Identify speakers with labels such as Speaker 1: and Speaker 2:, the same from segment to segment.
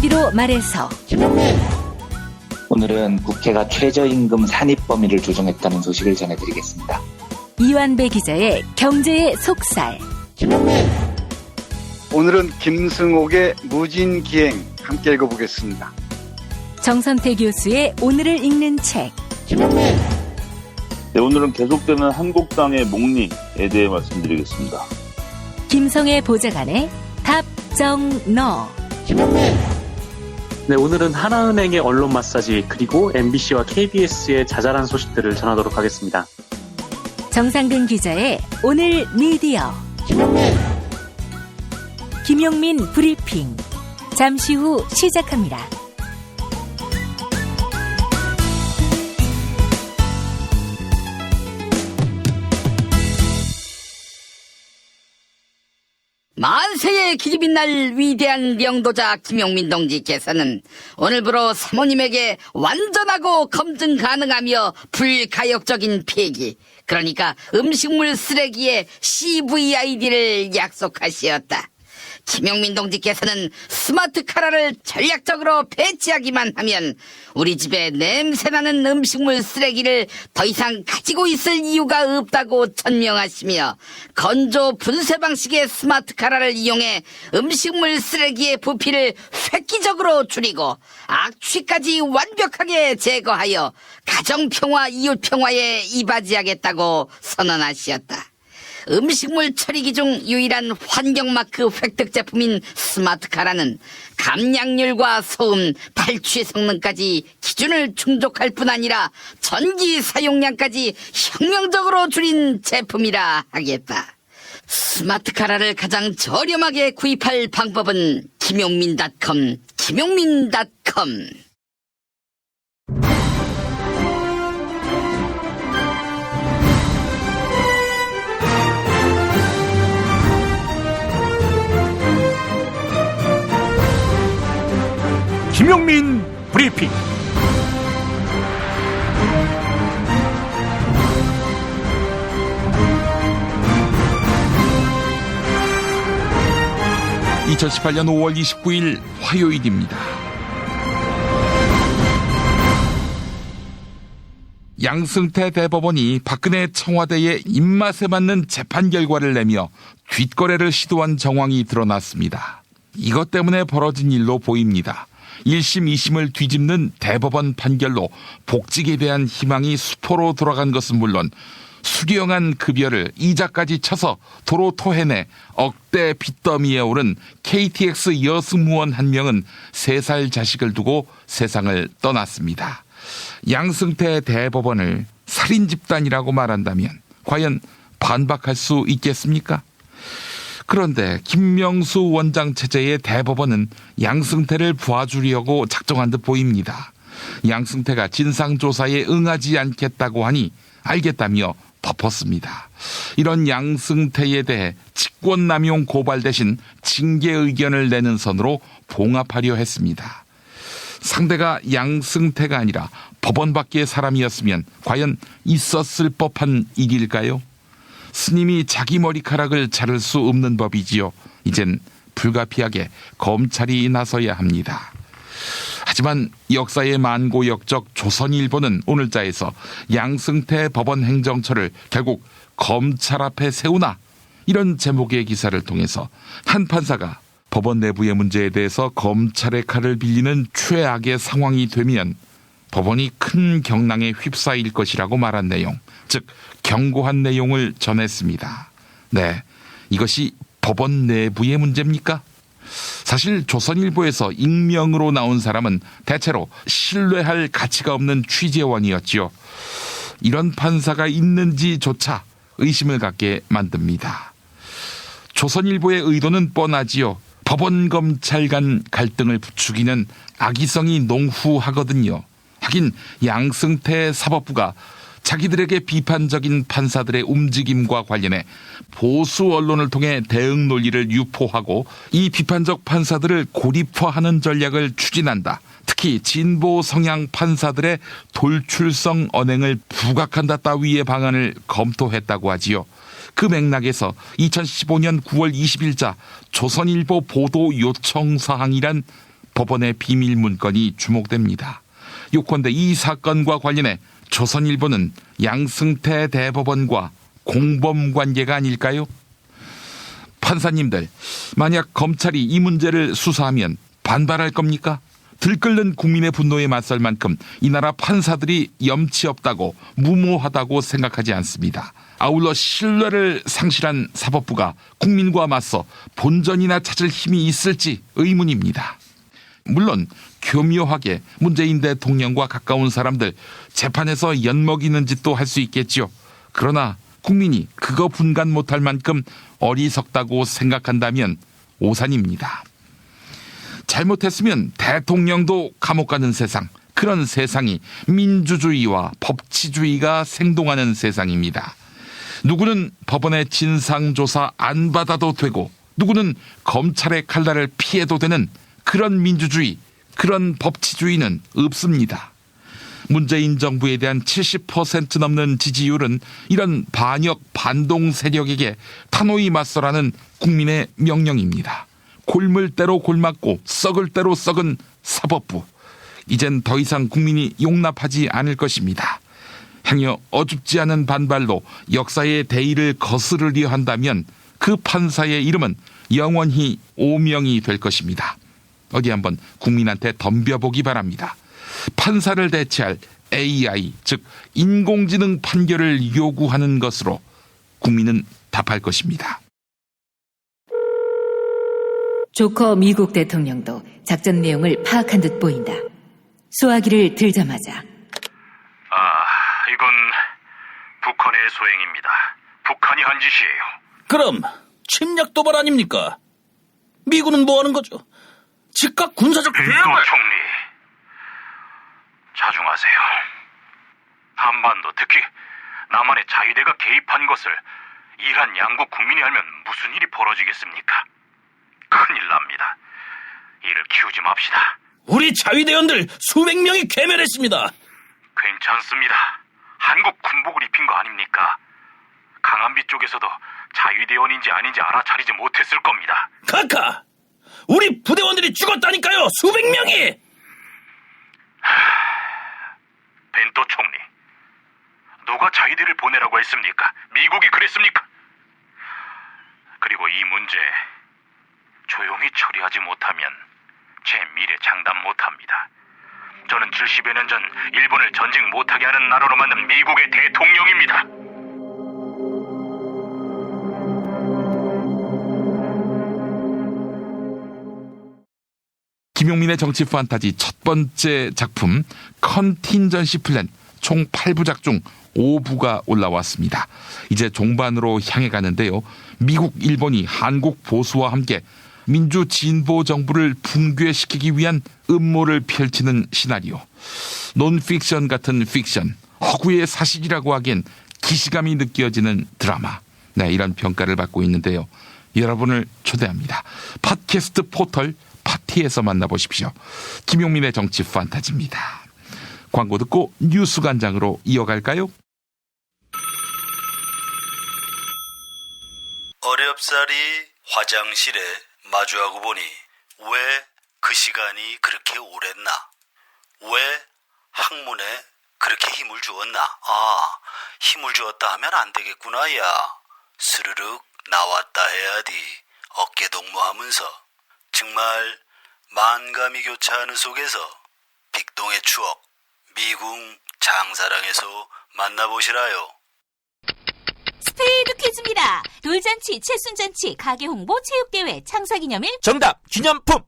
Speaker 1: 한마디로 말해서
Speaker 2: 오늘은 국회가 최저임금 산입 범위를 조정했다는 소식을 전해드리겠습니다.
Speaker 1: 이완배 기자의 경제의 속살.
Speaker 3: 오늘은 김승옥의 무진기행 함께 읽어보겠습니다.
Speaker 1: 정선태 교수의 오늘을 읽는 책.
Speaker 4: 네, 오늘은 계속되는 한국당의 목리에 대해 말씀드리겠습니다.
Speaker 1: 김성애 보좌관의 답정너.
Speaker 5: 네, 오늘은 하나은행의 언론 마사지 그리고 MBC와 KBS의 자잘한 소식들을 전하도록 하겠습니다.
Speaker 1: 정상근 기자의 오늘 미디어. 김용민 브리핑. 잠시 후 시작합니다.
Speaker 6: 만세의 길이 빛날 위대한 영도자 김용민 동지께서는 오늘부로 사모님에게 완전하고 검증 가능하며 불가역적인 폐기, 그러니까 음식물 쓰레기의 CVID를 약속하시었다. 김용민 동지께서는 스마트 카라를 전략적으로 배치하기만 하면 우리 집에 냄새나는 음식물 쓰레기를 더 이상 가지고 있을 이유가 없다고 천명하시며, 건조 분쇄 방식의 스마트 카라를 이용해 음식물 쓰레기의 부피를 획기적으로 줄이고 악취까지 완벽하게 제거하여 가정평화 이웃평화에 이바지하겠다고 선언하시었다. 음식물 처리기 중 유일한 환경마크 획득 제품인 스마트 카라는 감량률과 소음, 탈취 성능까지 기준을 충족할 뿐 아니라 전기 사용량까지 혁명적으로 줄인 제품이라 하겠다. 스마트 카라를 가장 저렴하게 구입할 방법은 김용민.com, 김용민.com.
Speaker 7: 김용민 브리핑. (2018년 5월 29일) 화요일입니다. 양승태 대법원이 박근혜 청와대의 입맛에 맞는 재판 결과를 내며 뒷거래를 시도한 정황이 드러났습니다. 이것 때문에 벌어진 일로 보입니다. 1심, 2심을 뒤집는 대법원 판결로 복직에 대한 희망이 수포로 돌아간 것은 물론 수령한 급여를 이자까지 쳐서 도로 토해내 억대 빚더미에 오른 KTX 여승무원 한 명은 3살 자식을 두고 세상을 떠났습니다. 양승태 대법원을 살인 집단이라고 말한다면 과연 반박할 수 있겠습니까? 그런데 김명수 원장 체제의 대법원은 양승태를 봐주려고 작정한 듯 보입니다. 양승태가 진상조사에 응하지 않겠다고 하니 알겠다며 덮었습니다. 이런 양승태에 대해 직권남용 고발 대신 징계 의견을 내는 선으로 봉합하려 했습니다. 상대가 양승태가 아니라 법원 밖의 사람이었으면 과연 있었을 법한 일일까요? 스님이 자기 머리카락을 자를 수 없는 법이지요. 이젠 불가피하게 검찰이 나서야 합니다. 하지만 역사의 만고역적 조선일보는 오늘자에서 양승태 법원 행정처를 결국 검찰 앞에 세우나, 이런 제목의 기사를 통해서 한 판사가 법원 내부의 문제에 대해서 검찰의 칼을 빌리는 최악의 상황이 되면 법원이 큰 경랑에 휩싸일 것이라고 말한 내용, 즉 경고한 내용을 전했습니다. 네, 이것이 법원 내부의 문제입니까? 사실 조선일보에서 익명으로 나온 사람은 대체로 신뢰할 가치가 없는 취재원이었지요. 이런 판사가 있는지조차 의심을 갖게 만듭니다. 조선일보의 의도는 뻔하지요. 법원 검찰 간 갈등을 부추기는 악의성이 농후하거든요. 하긴 양승태 사법부가 자기들에게 비판적인 판사들의 움직임과 관련해 보수 언론을 통해 대응 논리를 유포하고 이 비판적 판사들을 고립화하는 전략을 추진한다. 특히 진보 성향 판사들의 돌출성 언행을 부각한다 따위의 방안을 검토했다고 하지요. 그 맥락에서 2015년 9월 20일자 조선일보 보도 요청 사항이란 법원의 비밀 문건이 주목됩니다. 요컨대 이 사건과 관련해 조선일보는 양승태 대법원과 공범 관계가 아닐까요? 판사님들, 만약 검찰이 이 문제를 수사하면 반발할 겁니까? 들끓는 국민의 분노에 맞설 만큼 이 나라 판사들이 염치 없다고 무모하다고 생각하지 않습니다. 아울러 신뢰를 상실한 사법부가 국민과 맞서 본전이나 찾을 힘이 있을지 의문입니다. 물론 교묘하게 문재인 대통령과 가까운 사람들 재판에서 엿먹이는 짓도 할 수 있겠죠. 그러나 국민이 그거 분간 못할 만큼 어리석다고 생각한다면 오산입니다. 잘못했으면 대통령도 감옥 가는 세상, 그런 세상이 민주주의와 법치주의가 생동하는 세상입니다. 누구는 법원의 진상조사 안 받아도 되고 누구는 검찰의 칼날을 피해도 되는 그런 민주주의, 그런 법치주의는 없습니다. 문재인 정부에 대한 70% 넘는 지지율은 이런 반역 반동 세력에게 단호히 맞서라는 국민의 명령입니다. 골물 대로 골맞고 썩을 대로 썩은 사법부. 이젠 더 이상 국민이 용납하지 않을 것입니다. 행여 어줍지 않은 반발로 역사의 대의를 거스르려 한다면 그 판사의 이름은 영원히 오명이 될 것입니다. 어디 한번 국민한테 덤벼보기 바랍니다. 판사를 대체할 AI, 즉 인공지능 판결을 요구하는 것으로 국민은 답할 것입니다.
Speaker 1: 조커 미국 대통령도 작전 내용을 파악한 듯 보인다. 수화기를 들자마자
Speaker 8: 이건 북한의 소행입니다. 북한이 한 짓이에요.
Speaker 9: 그럼 침략 도발 아닙니까? 미군은 뭐 하는 거죠? 즉각 군사적
Speaker 8: 빈도
Speaker 9: 대응을...
Speaker 8: 총리, 자중하세요. 한반도, 특히 남한의 자위대가 개입한 것을 이란 양국 국민이 알면 무슨 일이 벌어지겠습니까? 큰일 납니다. 이를 키우지 맙시다.
Speaker 9: 우리 자위대원들 수백 명이 괴멸했습니다.
Speaker 8: 괜찮습니다. 한국 군복을 입힌 거 아닙니까? 강한비 쪽에서도 자위대원인지 아닌지 알아차리지 못했을 겁니다.
Speaker 9: 카카! 우리 부대원들이 죽었다니까요! 수백 명이!
Speaker 8: 벤토 총리, 누가 자위대를 보내라고 했습니까? 미국이 그랬습니까? 그리고 이 문제 조용히 처리하지 못하면 제 미래 장담 못합니다. 저는 70여 년 전 일본을 전쟁 못하게 하는 나라로 만든 미국의 대통령입니다.
Speaker 7: 김용민의 정치 판타지 첫 번째 작품 컨틴전시 플랜 총 8부작 중 5부가 올라왔습니다. 이제 종반으로 향해 가는데요. 미국, 일본이 한국 보수와 함께 민주 진보 정부를 붕괴시키기 위한 음모를 펼치는 시나리오. 논픽션 같은 픽션, 허구의 사실이라고 하기엔 기시감이 느껴지는 드라마. 네, 이런 평가를 받고 있는데요. 여러분을 초대합니다. 팟캐스트 포털 파티에서 만나보십시오. 김용민의 정치 판타지입니다. 광고 듣고 뉴스 간장으로 이어갈까요?
Speaker 10: 어렵사리 화장실에 마주하고 보니 왜 그 시간이 그렇게 오랬나? 왜 학문에 그렇게 힘을 주었나? 힘을 주었다 하면 안 되겠구나, 야. 스르륵 나왔다 해야지. 어깨 동무하면서. 정말 만감이 교차하는 속에서 빅동의 추억, 미궁 장사랑에서 만나보시라요.
Speaker 11: 스페이드 퀴즈입니다. 돌잔치, 칠순잔치, 가게홍보, 체육대회, 창사기념일.
Speaker 9: 정답! 기념품!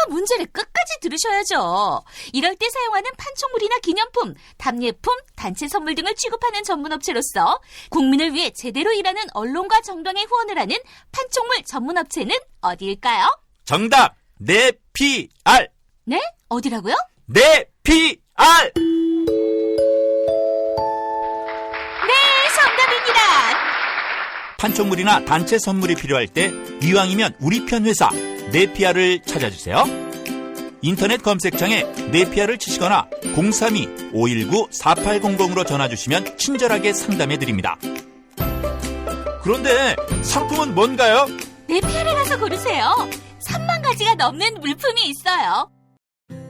Speaker 11: 문제를 끝까지 들으셔야죠. 이럴 때 사용하는 판촉물이나 기념품, 답례품, 단체 선물 등을 취급하는 전문업체로서 국민을 위해 제대로 일하는 언론과 정당에 후원을 하는 판촉물 전문업체는 어디일까요?
Speaker 9: 정답! 네피알!
Speaker 11: 네? 어디라고요?
Speaker 9: 네피알!
Speaker 11: 네, 정답입니다.
Speaker 9: 판촉물이나 단체 선물이 필요할 때 이왕이면 우리 편 회사 네피아를 찾아주세요. 인터넷 검색창에 네피아를 치시거나 032-519-4800으로 전화주시면 친절하게 상담해드립니다. 그런데 상품은 뭔가요?
Speaker 11: 네피아를 가서 고르세요. 3만 가지가 넘는 물품이 있어요.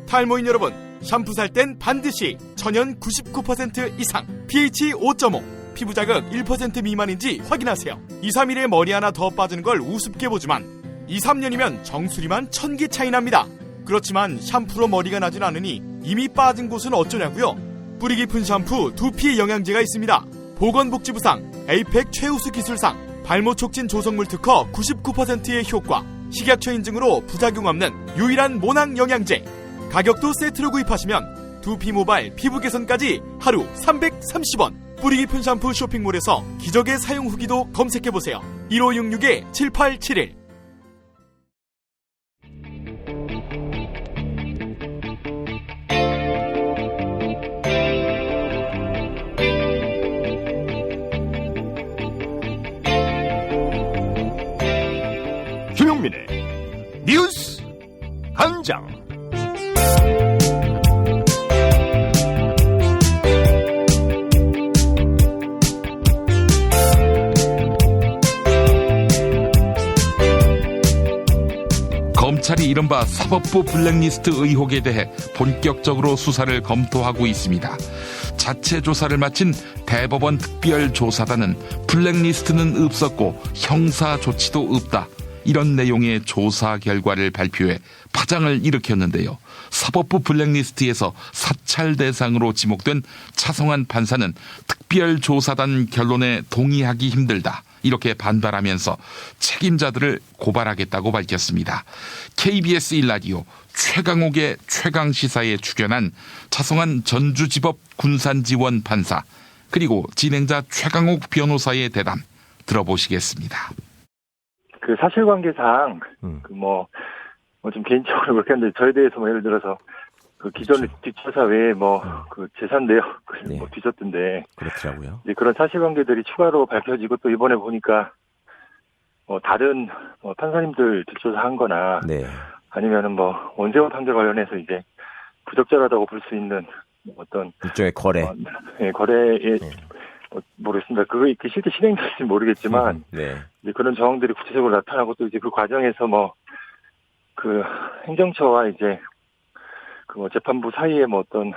Speaker 12: 탈모인 여러분, 샴푸 살 땐 반드시 천연 99% 이상, pH 5.5, 피부 자극 1% 미만인지 확인하세요. 2, 3일에 머리 하나 더 빠지는 걸 우습게 보지만 2, 3년이면 정수리만 1000개 차이 납니다. 그렇지만 샴푸로 머리가 나진 않으니 이미 빠진 곳은 어쩌냐고요? 뿌리 깊은 샴푸 두피 영양제가 있습니다. 보건복지부상, 에이펙 최우수 기술상, 발모 촉진 조성물 특허 99%의 효과, 식약처 인증으로 부작용 없는 유일한 모낭 영양제. 가격도 세트로 구입하시면 두피 모발, 피부 개선까지 하루 330원. 뿌리 깊은 샴푸 쇼핑몰에서 기적의 사용 후기도 검색해보세요. 1566-7871.
Speaker 13: 김용민의 뉴스 광장.
Speaker 7: 검찰이 이른바 사법부 블랙리스트 의혹에 대해 본격적으로 수사를 검토하고 있습니다. 자체 조사를 마친 대법원 특별조사단은 블랙리스트는 없었고 형사 조치도 없다, 이런 내용의 조사 결과를 발표해 파장을 일으켰는데요. 사법부 블랙리스트에서 사찰 대상으로 지목된 차성환 판사는 특별조사단 결론에 동의하기 힘들다, 이렇게 반발하면서 책임자들을 고발하겠다고 밝혔습니다. KBS 1라디오 최강옥의 최강시사에 출연한 차성환 전주지법 군산지원 판사, 그리고 진행자 최강옥 변호사의 대담 들어보시겠습니다.
Speaker 14: 그 사실관계상 좀 개인적으로 그렇게 하는데, 저에 대해서 예를 들어서 그 기존의 뒷조사 외에 그 재산 내역을 뒤졌던데,
Speaker 13: 그렇더라고요.
Speaker 14: 이제 그런 사실관계들이 추가로 밝혀지고, 또 이번에 보니까 다른 판사님들 뒷조사한 거나,
Speaker 13: 네.
Speaker 14: 아니면은 원세훈 판결 관련해서 이제 부적절하다고 볼 수 있는 어떤
Speaker 13: 일종의 거래.
Speaker 14: 거래에 모르겠습니다. 그게 실제 실행될지 모르겠지만,
Speaker 13: 네.
Speaker 14: 이제 그런 정황들이 구체적으로 나타나고, 또 이제 그 과정에서 그 행정처와 이제 재판부 사이에 어떤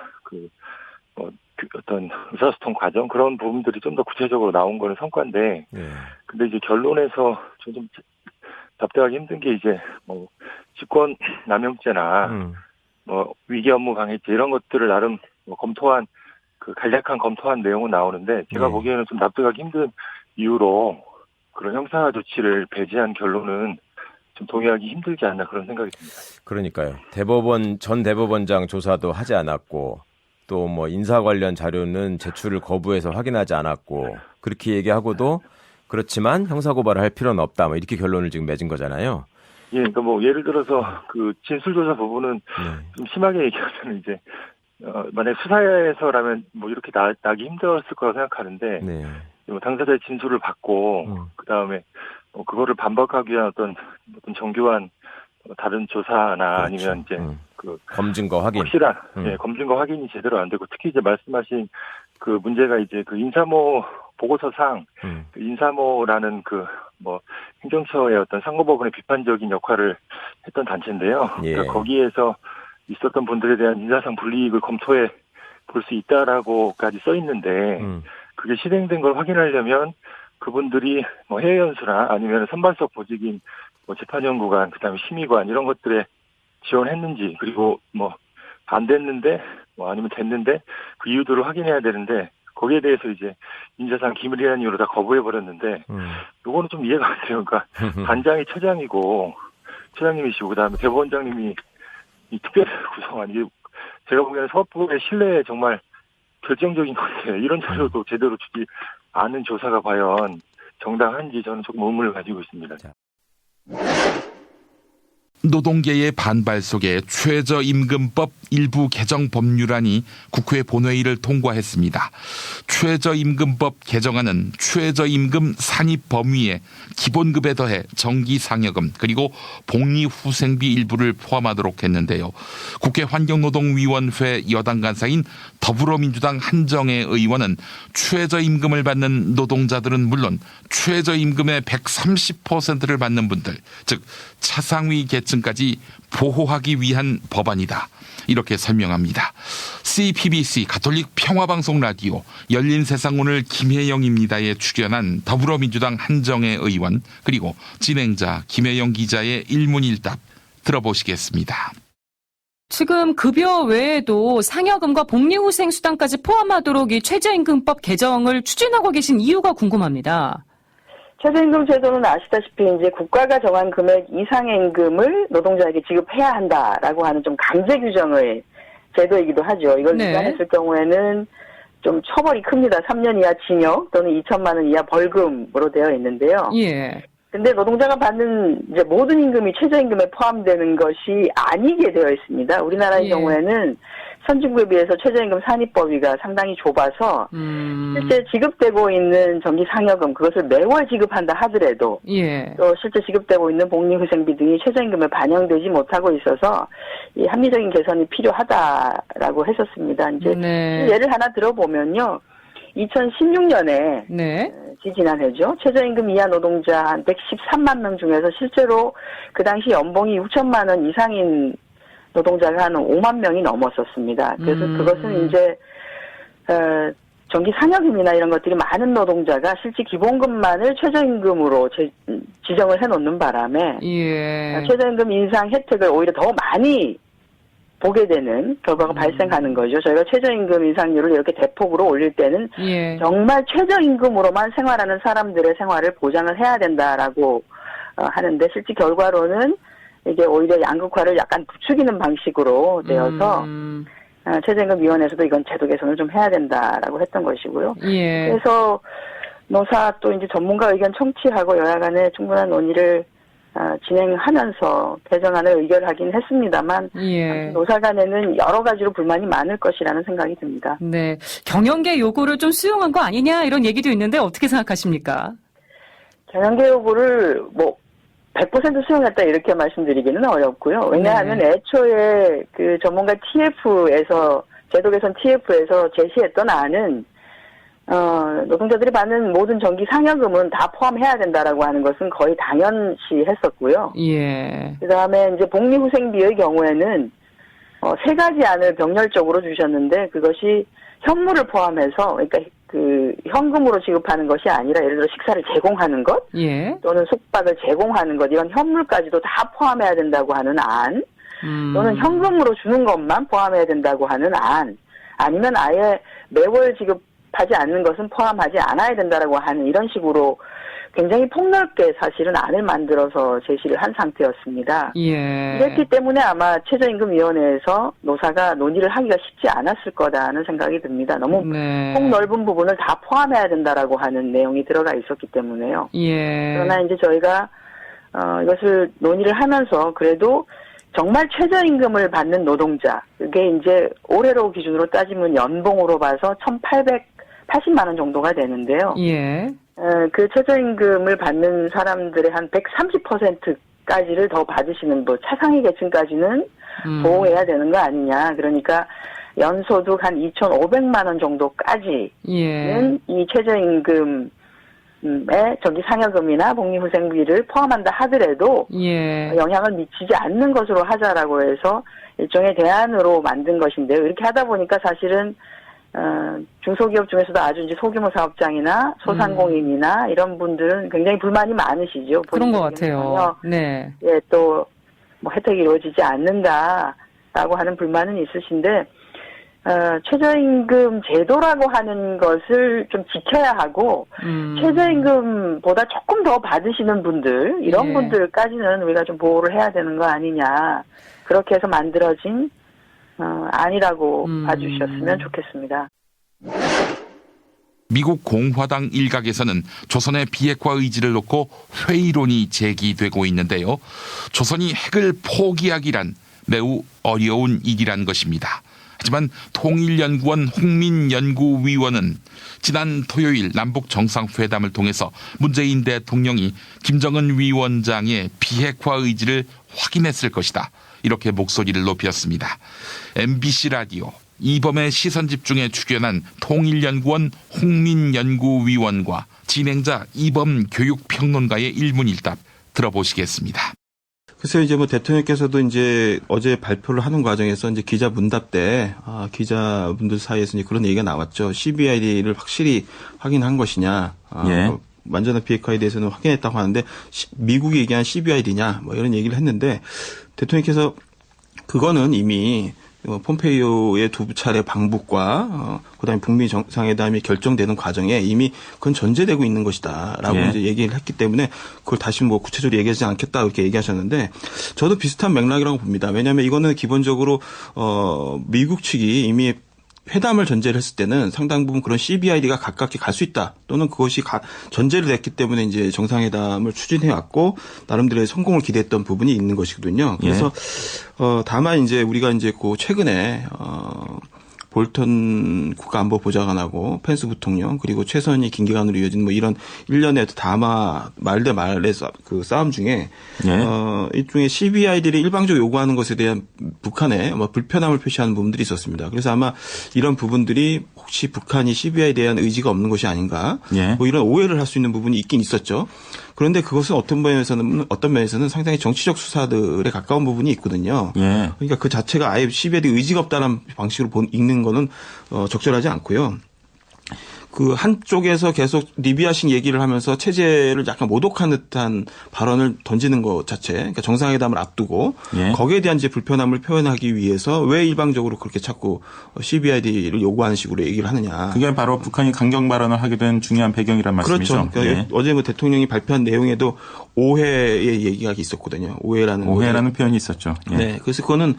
Speaker 14: 어떤 의사소통 과정, 그런 부분들이 좀 더 구체적으로 나온 거는 성과인데,
Speaker 13: 네.
Speaker 14: 근데 이제 결론에서 좀 답답하기 힘든 게, 이제 직권 남용죄나 위계 업무 방해죄, 이런 것들을 나름 검토한, 간략한 검토한 내용은 나오는데, 제가 보기에는 좀 납득하기 힘든 이유로 그런 형사 조치를 배제한 결론은 좀 동의하기 힘들지 않나, 그런 생각이 듭니다.
Speaker 13: 그러니까요. 전 대법원장 조사도 하지 않았고, 또 인사 관련 자료는 제출을 거부해서 확인하지 않았고, 그렇게 얘기하고도 그렇지만 형사고발을 할 필요는 없다, 이렇게 결론을 지금 맺은 거잖아요.
Speaker 14: 예, 그러니까 예를 들어서 그 진술조사 부분은 좀 심하게 얘기하면, 이제 만약 수사에서라면 이렇게 나기 힘들었을 거라고 생각하는데, 당사자의 진술을 받고 그 다음에 그거를 반박하기 위한 어떤 정교한 다른 조사나, 그렇죠. 아니면 이제
Speaker 13: 검증과 확인,
Speaker 14: 확실한 검증과 확인이 제대로 안 되고, 특히 이제 말씀하신 그 문제가 이제 그 인사모 보고서상 그 인사모라는 행정처의 어떤 상고법원의 비판적인 역할을 했던 단체인데요. 그러니까 거기에서 있었던 분들에 대한 인사상 불이익을 검토해 볼 수 있다라고까지 써 있는데, 그게 실행된 걸 확인하려면 그분들이 해외 연수나 아니면 선발석 보직인 재판연구관, 그다음에 심의관, 이런 것들에 지원했는지, 그리고 안 됐는데 아니면 됐는데 그 이유들을 확인해야 되는데, 거기에 대해서 이제 인사상 기밀이라는 이유로 다 거부해 버렸는데, 요거는 좀 이해가 안 돼요. 그러니까 단장이 처장님이시고, 그다음에 대법원장님이 이 특별 구성한, 이게 제가 보기에는 사법부의 신뢰에 정말 결정적인 건데, 이런 자료도 제대로 주지 않은 조사가 과연 정당한지, 저는 조금 의문을 가지고 있습니다.
Speaker 7: 노동계의 반발 속에 최저임금법 일부 개정 법률안이 국회 본회의를 통과했습니다. 최저임금법 개정안은 최저임금 산입 범위에 기본급에 더해 정기상여금 그리고 복리후생비 일부를 포함하도록 했는데요. 국회 환경노동위원회 여당 간사인 더불어민주당 한정혜 의원은 최저임금을 받는 노동자들은 물론 최저임금의 130%를 받는 분들, 즉 차상위 계층 계층까지 보호하기 위한 법안이다. 이렇게 설명합니다. CPBC 가톨릭 평화방송 라디오 열린세상 오늘 김혜영입니다에 출연한 더불어민주당 한정혜 의원 그리고 진행자 김혜영 기자의 일문일답 들어보시겠습니다.
Speaker 15: 지금 급여 외에도 상여금과 복리후생수당까지 포함하도록 이 최저임금법 개정을 추진하고 계신 이유가 궁금합니다.
Speaker 16: 최저임금 제도는 아시다시피 이제 국가가 정한 금액 이상의 임금을 노동자에게 지급해야 한다라고 하는 좀 강제 규정의 제도이기도 하죠. 이걸 위반했을 경우에는 좀 처벌이 큽니다. 3년 이하 징역 또는 2천만 원 이하 벌금으로 되어 있는데요.
Speaker 15: 예.
Speaker 16: 근데 노동자가 받는 이제 모든 임금이 최저임금에 포함되는 것이 아니게 되어 있습니다. 우리나라의 경우에는 선진국에 비해서 최저임금 산입범위가 상당히 좁아서 실제 지급되고 있는 정기 상여금 그것을 매월 지급한다 하더라도 또 실제 지급되고 있는 복리후생비 등이 최저임금에 반영되지 못하고 있어서 이 합리적인 개선이 필요하다라고 했었습니다. 이제 예를 하나 들어보면요. 2016년에 지지난해죠. 최저임금 이하 노동자 한 113만 명 중에서 실제로 그 당시 연봉이 6천만 원 이상인 노동자가 한 5만 명이 넘었었습니다. 그래서 그것은 이제 정기 상여금이나 이런 것들이 많은 노동자가 실제 기본급만을 최저임금으로 지정을 해놓는 바람에 최저임금 인상 혜택을 오히려 더 많이 보게 되는 결과가 발생하는 거죠. 저희가 최저임금 인상률을 이렇게 대폭으로 올릴 때는 정말 최저임금으로만 생활하는 사람들의 생활을 보장을 해야 된다라고 하는데 실제 결과로는 이게 오히려 양극화를 약간 부추기는 방식으로 되어서 최저임금위원회에서도 이건 제도 개선을 좀 해야 된다라고 했던 것이고요. 그래서 노사 또 이제 전문가 의견 청취하고 여야 간에 충분한 논의를 진행하면서 개정안을 의결하긴 했습니다만 노사 간에는 여러 가지로 불만이 많을 것이라는 생각이 듭니다.
Speaker 15: 네, 경영계 요구를 좀 수용한 거 아니냐 이런 얘기도 있는데 어떻게 생각하십니까?
Speaker 16: 경영계 요구를 100% 수용했다 이렇게 말씀드리기는 어렵고요. 왜냐하면 애초에 그 전문가 TF에서 제도 개선 TF에서 제시했던 안은 노동자들이 받는 모든 정기 상여금은 다 포함해야 된다라고 하는 것은 거의 당연시 했었고요. 그다음에 이제 복리후생비의 경우에는 세 가지 안을 병렬적으로 주셨는데 그것이 현물을 포함해서 그러니까 그 현금으로 지급하는 것이 아니라 예를 들어 식사를 제공하는 것 또는 숙박을 제공하는 것 이런 현물까지도 다 포함해야 된다고 하는 안 또는 현금으로 주는 것만 포함해야 된다고 하는 안 아니면 아예 매월 지급하지 않는 것은 포함하지 않아야 된다라고 하는 이런 식으로 굉장히 폭넓게 사실은 안을 만들어서 제시를 한 상태였습니다. 이랬기 때문에 아마 최저임금위원회에서 노사가 논의를 하기가 쉽지 않았을 거다는 생각이 듭니다. 너무 폭넓은 부분을 다 포함해야 된다라고 하는 내용이 들어가 있었기 때문에요. 그러나 이제 저희가 이것을 논의를 하면서 그래도 정말 최저임금을 받는 노동자 그게 이제 올해로 기준으로 따지면 연봉으로 봐서 1,880만 원 정도가 되는데요. 그 최저임금을 받는 사람들의 한 130%까지를 더 받으시는 차상위 계층까지는 보호해야 되는 거 아니냐. 그러니까 연소득 한 2,500만 원 정도까지는 이 최저임금에 정기 상여금이나 복리후생비를 포함한다 하더라도 영향을 미치지 않는 것으로 하자라고 해서 일종의 대안으로 만든 것인데요. 이렇게 하다 보니까 사실은 중소기업 중에서도 아주 이제 소규모 사업장이나 소상공인이나 이런 분들은 굉장히 불만이 많으시죠.
Speaker 15: 그런 것 같아요.
Speaker 16: 또 뭐 혜택이 이루어지지 않는다라고 하는 불만은 있으신데 최저임금 제도라고 하는 것을 좀 지켜야 하고 최저임금보다 조금 더 받으시는 분들 이런 분들까지는 우리가 좀 보호를 해야 되는 거 아니냐. 그렇게 해서 만들어진 아니라고 봐주셨으면 좋겠습니다.
Speaker 7: 미국 공화당 일각에서는 조선의 비핵화 의지를 놓고 회의론이 제기되고 있는데요. 조선이 핵을 포기하기란 매우 어려운 일이란 것입니다. 하지만 통일연구원 홍민연구위원은 지난 토요일 남북 정상회담을 통해서 문재인 대통령이 김정은 위원장의 비핵화 의지를 확인했을 것이다. 이렇게 목소리를 높였습니다. MBC 라디오 이범의 시선집중에 출연한 통일연구원 홍민연구위원과 진행자 이범 교육평론가의 일문일답 들어보시겠습니다.
Speaker 17: 그래서 이제 뭐 대통령께서도 이제 어제 발표를 하는 과정에서 이제 기자 문답 때 기자분들 사이에서 이제 그런 얘기가 나왔죠. CBID를 확실히 확인한 것이냐.
Speaker 18: 예.
Speaker 17: 완전한 비핵화에 대해서는 확인했다고 하는데 미국이 얘기한 CBID냐 뭐 이런 얘기를 했는데 대통령께서 그거는 이미 폼페이오의 두 차례 방북과 그다음에 북미 정상회담이 결정되는 과정에 이미 그건 전제되고 있는 것이다라고
Speaker 18: 예.
Speaker 17: 이제 얘기를 했기 때문에 그걸 다시 뭐 구체적으로 얘기하지 않겠다 이렇게 얘기하셨는데 저도 비슷한 맥락이라고 봅니다. 왜냐하면 이거는 기본적으로 미국 측이 이미 회담을 전제를 했을 때는 상당 부분 그런 CBID가 가깝게 갈 수 있다 또는 그것이 전제를 했기 때문에 이제 정상회담을 추진해 왔고 나름대로의 성공을 기대했던 부분이 있는 것이거든요. 그래서 다만 이제 우리가 이제 그 최근에 볼턴 국가안보보좌관하고 펜스 부통령 그리고 최선희 김기관으로 이어진 뭐 이런 일련의 다마 말 대 말의 그 싸움 중에 일종의 CBID를 일방적으로 요구하는 것에 대한 북한의 뭐 불편함을 표시하는 부분들이 있었습니다. 그래서 아마 이런 부분들이 혹시 북한이 CBID에 대한 의지가 없는 것이 아닌가 뭐 이런 오해를 할 수 있는 부분이 있긴 있었죠. 그런데 그것은 어떤 면에서는 상당히 정치적 수사들에 가까운 부분이 있거든요. 그러니까 그 자체가 아예 CBID 의지가 없다는 방식으로 읽는 거는 적절하지 않고요. 그 한쪽에서 계속 리비아식 얘기를 하면서 체제를 약간 모독한 듯한 발언을 던지는 것 자체, 그러니까 정상회담을 앞두고 거기에 대한 이제 불편함을 표현하기 위해서 왜 일방적으로 그렇게 자꾸 CBID를 요구하는 식으로 얘기를 하느냐.
Speaker 18: 그게 바로 북한이 강경 발언을 하게 된 중요한 배경이란 말씀이죠.
Speaker 17: 그렇죠. 그러니까 어제 뭐 대통령이 발표한 내용에도 오해의 얘기가 있었거든요. 오해라는
Speaker 18: 표현이 있었죠.
Speaker 17: 네. 그래서 그거는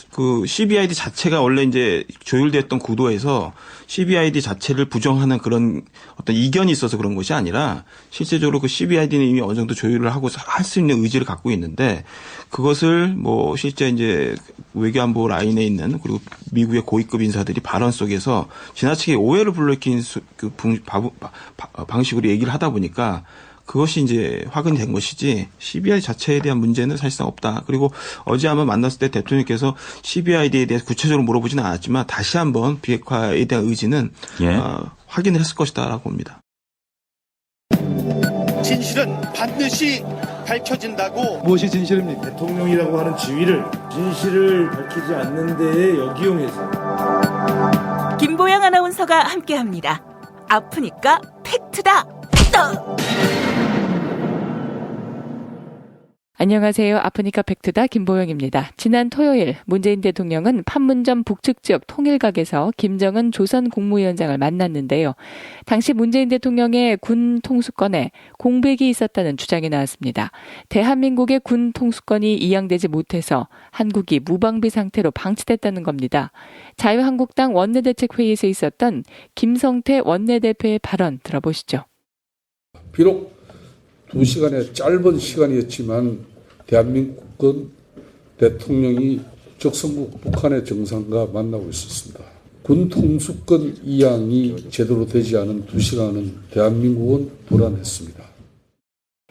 Speaker 17: 그 CBID 자체가 원래 이제 조율됐던 구도에서 CBID 자체를 부정하는 그런 어떤 이견이 있어서 그런 것이 아니라 실제적으로 그 CBID는 이미 어느 정도 조율을 하고 할 수 있는 의지를 갖고 있는데 그것을 뭐 실제 이제 외교안보 라인에 있는 그리고 미국의 고위급 인사들이 발언 속에서 지나치게 오해를 불러일으킨 방식으로 얘기를 하다 보니까 그것이 이제 확인이 된 것이지 CBID 자체에 대한 문제는 사실상 없다. 그리고 어제 아마 만났을 때 대통령께서 CBID에 대해서 구체적으로 물어보지는 않았지만 다시 한번 비핵화에 대한 의지는 확인을 했을 것이다라고 봅니다.
Speaker 19: 진실은 반드시 밝혀진다고.
Speaker 20: 무엇이 진실입니까? 대통령이라고 하는 지위를 진실을 밝히지 않는 데에 역이용해서.
Speaker 21: 김보영 아나운서가 함께합니다. 아프니까 팩트다.
Speaker 22: 안녕하세요. 아프니까 팩트다 김보영입니다. 지난 토요일 문재인 대통령은 판문점 북측 지역 통일각에서 김정은 조선 국무위원장을 만났는데요. 당시 문재인 대통령의 군 통수권에 공백이 있었다는 주장이 나왔습니다. 대한민국의 군 통수권이 이양되지 못해서 한국이 무방비 상태로 방치됐다는 겁니다. 자유한국당 원내대책회의에서 있었던 김성태 원내대표의 발언 들어보시죠.
Speaker 23: 비록 2시간의 짧은 시간이었지만 대한민국은 대통령이 적성국 북한의 정상과 만나고 있었습니다. 군 통수권 이양이 제대로 되지 않은 2시간은 대한민국은 불안했습니다.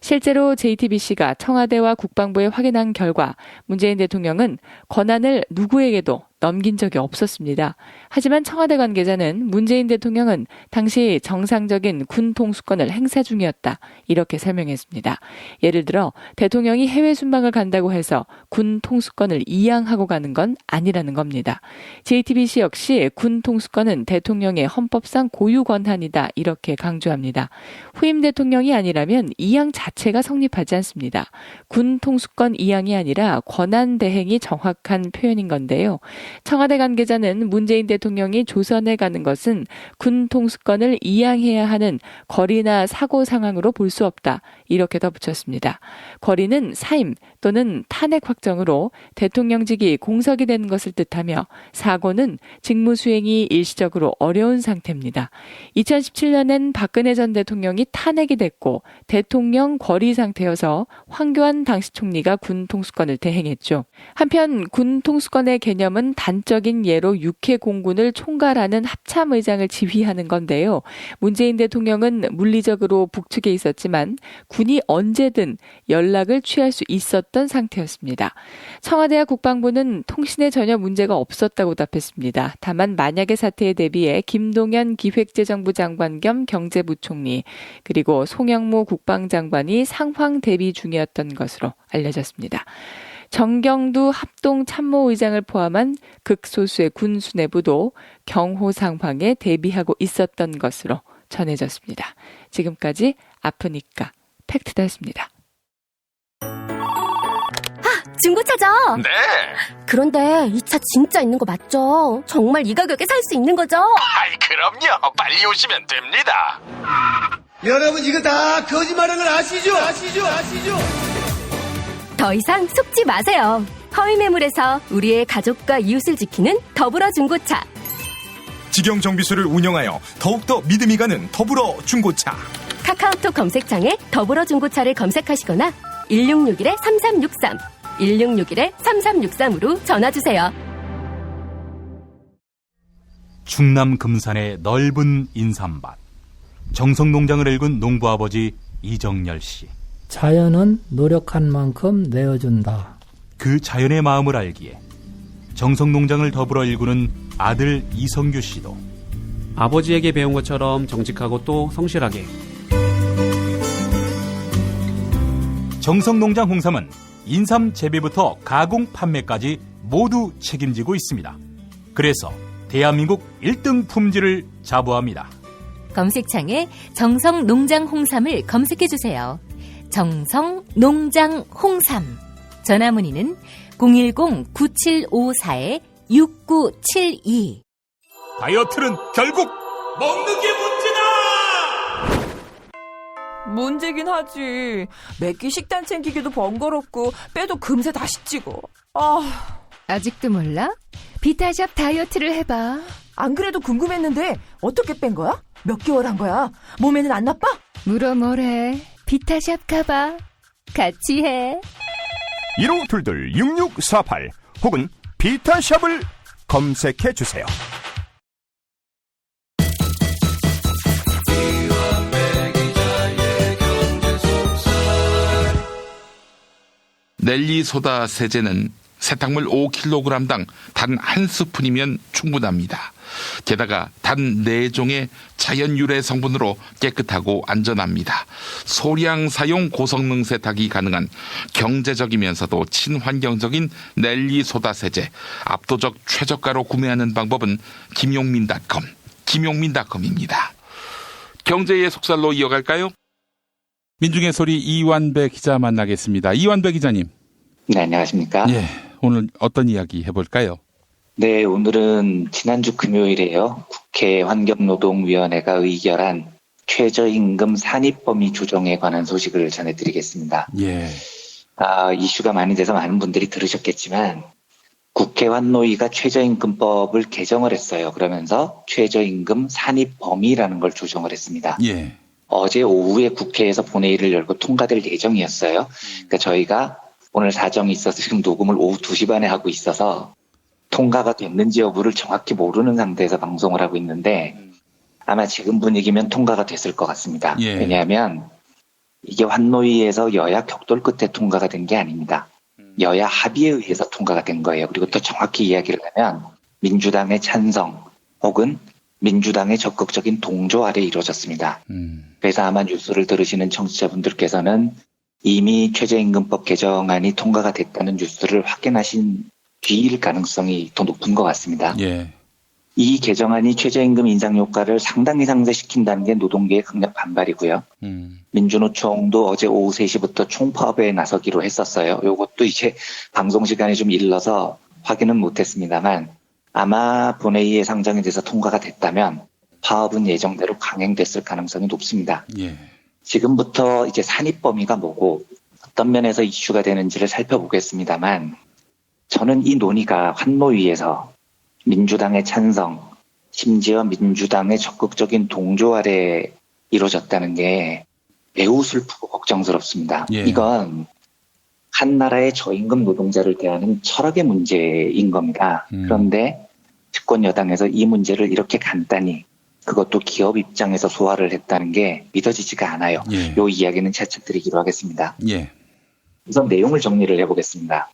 Speaker 22: 실제로 JTBC가 청와대와 국방부에 확인한 결과 문재인 대통령은 권한을 누구에게도 넘긴 적이 없었습니다. 하지만 청와대 관계자는 문재인 대통령은 당시 정상적인 군 통수권을 행사 중이었다. 이렇게 설명했습니다. 예를 들어 대통령이 해외 순방을 간다고 해서 군 통수권을 이양하고 가는 건 아니라는 겁니다. JTBC 역시 군 통수권은 대통령의 헌법상 고유 권한이다. 이렇게 강조합니다. 후임 대통령이 아니라면 이양 자체가 성립하지 않습니다. 군 통수권 이양이 아니라 권한 대행이 정확한 표현인 건데요. 청와대 관계자는 문재인 대통령이 조선에 가는 것은 군 통수권을 이양해야 하는 거리나 사고 상황으로 볼 수 없다. 이렇게 덧붙였습니다. 거리는 사임 또는 탄핵 확정으로 대통령직이 공석이 되는 것을 뜻하며 사고는 직무 수행이 일시적으로 어려운 상태입니다. 2017년엔 박근혜 전 대통령이 탄핵이 됐고 대통령 거리 상태여서 황교안 당시 총리가 군 통수권을 대행했죠. 한편 군 통수권의 개념은 단적인 예로 육해 공군을 총괄하는 합참의장을 지휘하는 건데요. 문재인 대통령은 물리적으로 북측에 있었지만 군이 언제든 연락을 취할 수 있었던 상태였습니다. 청와대와 국방부는 통신에 전혀 문제가 없었다고 답했습니다. 다만 만약의 사태에 대비해 김동연 기획재정부 장관 겸 경제부총리 그리고 송영무 국방장관이 상황 대비 중이었던 것으로 알려졌습니다. 정경두 합동참모의장을 포함한 극소수의 군 수뇌부도 경호 상황에 대비하고 있었던 것으로 전해졌습니다. 지금까지 아프니까 팩트다였습니다.
Speaker 2: 중고차죠?
Speaker 8: 네.
Speaker 2: 그런데 이 차 진짜 있는 거 맞죠? 정말 이 가격에 살 수 있는 거죠?
Speaker 8: 아이, 그럼요. 빨리 오시면 됩니다.
Speaker 19: 여러분 이거 다 거짓말하는 걸 아시죠?
Speaker 2: 더 이상 속지 마세요. 허위 매물에서 우리의 가족과 이웃을 지키는 더불어 중고차.
Speaker 3: 직영 정비소를 운영하여 더욱더 믿음이 가는 더불어 중고차.
Speaker 2: 카카오톡 검색창에 더불어 중고차를 검색하시거나 1661-3363, 1661-3363으로 전화주세요.
Speaker 4: 충남 금산의 넓은 인삼밭. 정성농장을 일군 농부아버지 이정열 씨.
Speaker 24: 자연은 노력한 만큼 내어준다.
Speaker 4: 그 자연의 마음을 알기에 정성농장을 더불어 일구는 아들 이성규 씨도
Speaker 25: 아버지에게 배운 것처럼 정직하고 또 성실하게.
Speaker 4: 정성농장 홍삼은 인삼 재배부터 가공 판매까지 모두 책임지고 있습니다. 그래서 대한민국 1등 품질을 자부합니다.
Speaker 1: 검색창에 정성농장 홍삼을 검색해주세요. 정성농장 홍삼. 전화문의는 010-9754-6972.
Speaker 4: 다이어트는 결국
Speaker 19: 먹는 게 문제다!
Speaker 21: 문제긴 하지. 매끼 식단 챙기기도 번거롭고 빼도 금세 다시 찌고.
Speaker 26: 아직도 몰라? 비타샵 다이어트를 해봐.
Speaker 21: 안 그래도 궁금했는데 어떻게 뺀 거야? 몇 개월 한 거야? 몸에는 안 나빠?
Speaker 26: 물어 뭐래. 비타샵 가봐. 같이 해.
Speaker 3: 1522-6648 혹은 비타샵을 검색해주세요.
Speaker 7: 넬리소다 세제는 세탁물 5kg당 단 한 스푼이면 충분합니다. 게다가 단 4종의 자연 유래 성분으로 깨끗하고 안전합니다. 소량 사용 고성능 세탁이 가능한 경제적이면서도 친환경적인 넬리소다 세제. 압도적 최저가로 구매하는 방법은 김용민닷컴입니다. 경제의 속살로 이어갈까요?
Speaker 27: 민중의 소리 이완배 기자 만나겠습니다. 이완배 기자님.
Speaker 28: 네, 안녕하십니까?
Speaker 27: 예, 오늘 어떤 이야기 해볼까요?
Speaker 28: 네, 오늘은 지난주 금요일에요. 국회 환경노동위원회가 의결한 최저임금 산입범위 조정에 관한 소식을 전해드리겠습니다.
Speaker 27: 예.
Speaker 28: 이슈가 많이 돼서 많은 분들이 들으셨겠지만 국회 환노위가 최저임금법을 개정을 했어요. 그러면서 최저임금 산입범위라는 걸 조정을 했습니다.
Speaker 27: 예.
Speaker 28: 어제 오후에 국회에서 본회의를 열고 통과될 예정이었어요. 그러니까 저희가 오늘 사정이 있어서 지금 녹음을 오후 2시 반에 하고 있어서 통과가 됐는지 여부를 정확히 모르는 상태에서 방송을 하고 있는데 아마 지금 분위기면 통과가 됐을 것 같습니다.
Speaker 27: 예.
Speaker 28: 왜냐하면 이게 환노위에서 여야 격돌 끝에 통과가 된 게 아닙니다. 여야 합의에 의해서 통과가 된 거예요. 그리고 또 정확히 이야기를 하면 민주당의 찬성 혹은 민주당의 적극적인 동조 아래 이루어졌습니다. 그래서 아마 뉴스를 들으시는 청취자분들께서는 이미 최저임금법 개정안이 통과가 됐다는 뉴스를 확인하신 뒤일 가능성이 더 높은 것 같습니다.
Speaker 27: 예.
Speaker 28: 이 개정안이 최저임금 인상 효과를 상당히 상쇄시킨다는 게 노동계의 강력 반발이고요. 민주노총도 어제 오후 3시부터 총파업에 나서기로 했었어요. 이것도 이제 방송 시간이 좀 일러서 확인은 못했습니다만 아마 본회의에 상정이 돼서 통과가 됐다면 파업은 예정대로 강행됐을 가능성이 높습니다.
Speaker 27: 예.
Speaker 28: 지금부터 이제 산입 범위가 뭐고 어떤 면에서 이슈가 되는지를 살펴보겠습니다만 저는 이 논의가 환노위에서 민주당의 찬성, 심지어 민주당의 적극적인 동조 아래 이루어졌다는 게 매우 슬프고 걱정스럽습니다.
Speaker 27: 예.
Speaker 28: 이건 한 나라의 저임금 노동자를 대하는 철학의 문제인 겁니다. 그런데 집권 여당에서 이 문제를 이렇게 간단히 그것도 기업 입장에서 소화를 했다는 게 믿어지지가 않아요.
Speaker 27: 예.
Speaker 28: 이 이야기는 차차 드리기로 하겠습니다.
Speaker 27: 예.
Speaker 28: 우선 내용을 정리를 해보겠습니다.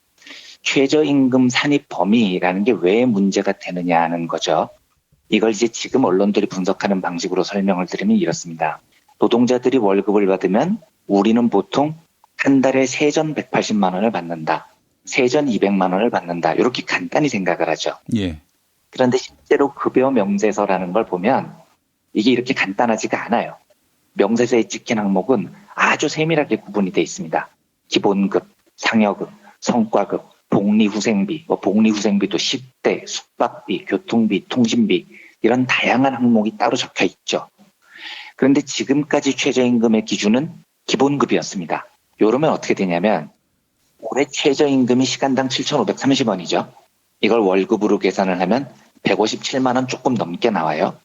Speaker 28: 최저임금 산입 범위라는 게 왜 문제가 되느냐 하는 거죠. 이걸 이제 지금 언론들이 분석하는 방식으로 설명을 드리면 이렇습니다. 노동자들이 월급을 받으면 우리는 보통 한 달에 세전 180만 원을 받는다. 세전 200만 원을 받는다. 이렇게 간단히 생각을 하죠.
Speaker 27: 예.
Speaker 28: 그런데 실제로 급여 명세서라는 걸 보면 이게 이렇게 간단하지가 않아요. 명세서에 찍힌 항목은 아주 세밀하게 구분이 되어 있습니다. 기본급, 상여급, 성과급, 복리후생비, 복리후생비도 10대, 숙박비, 교통비, 통신비 이런 다양한 항목이 따로 적혀 있죠. 그런데 지금까지 최저임금의 기준은 기본급이었습니다. 이러면 어떻게 되냐면 올해 최저임금이 시간당 7,530원이죠. 이걸 월급으로 계산을 하면 157만 원 조금 넘게 나와요.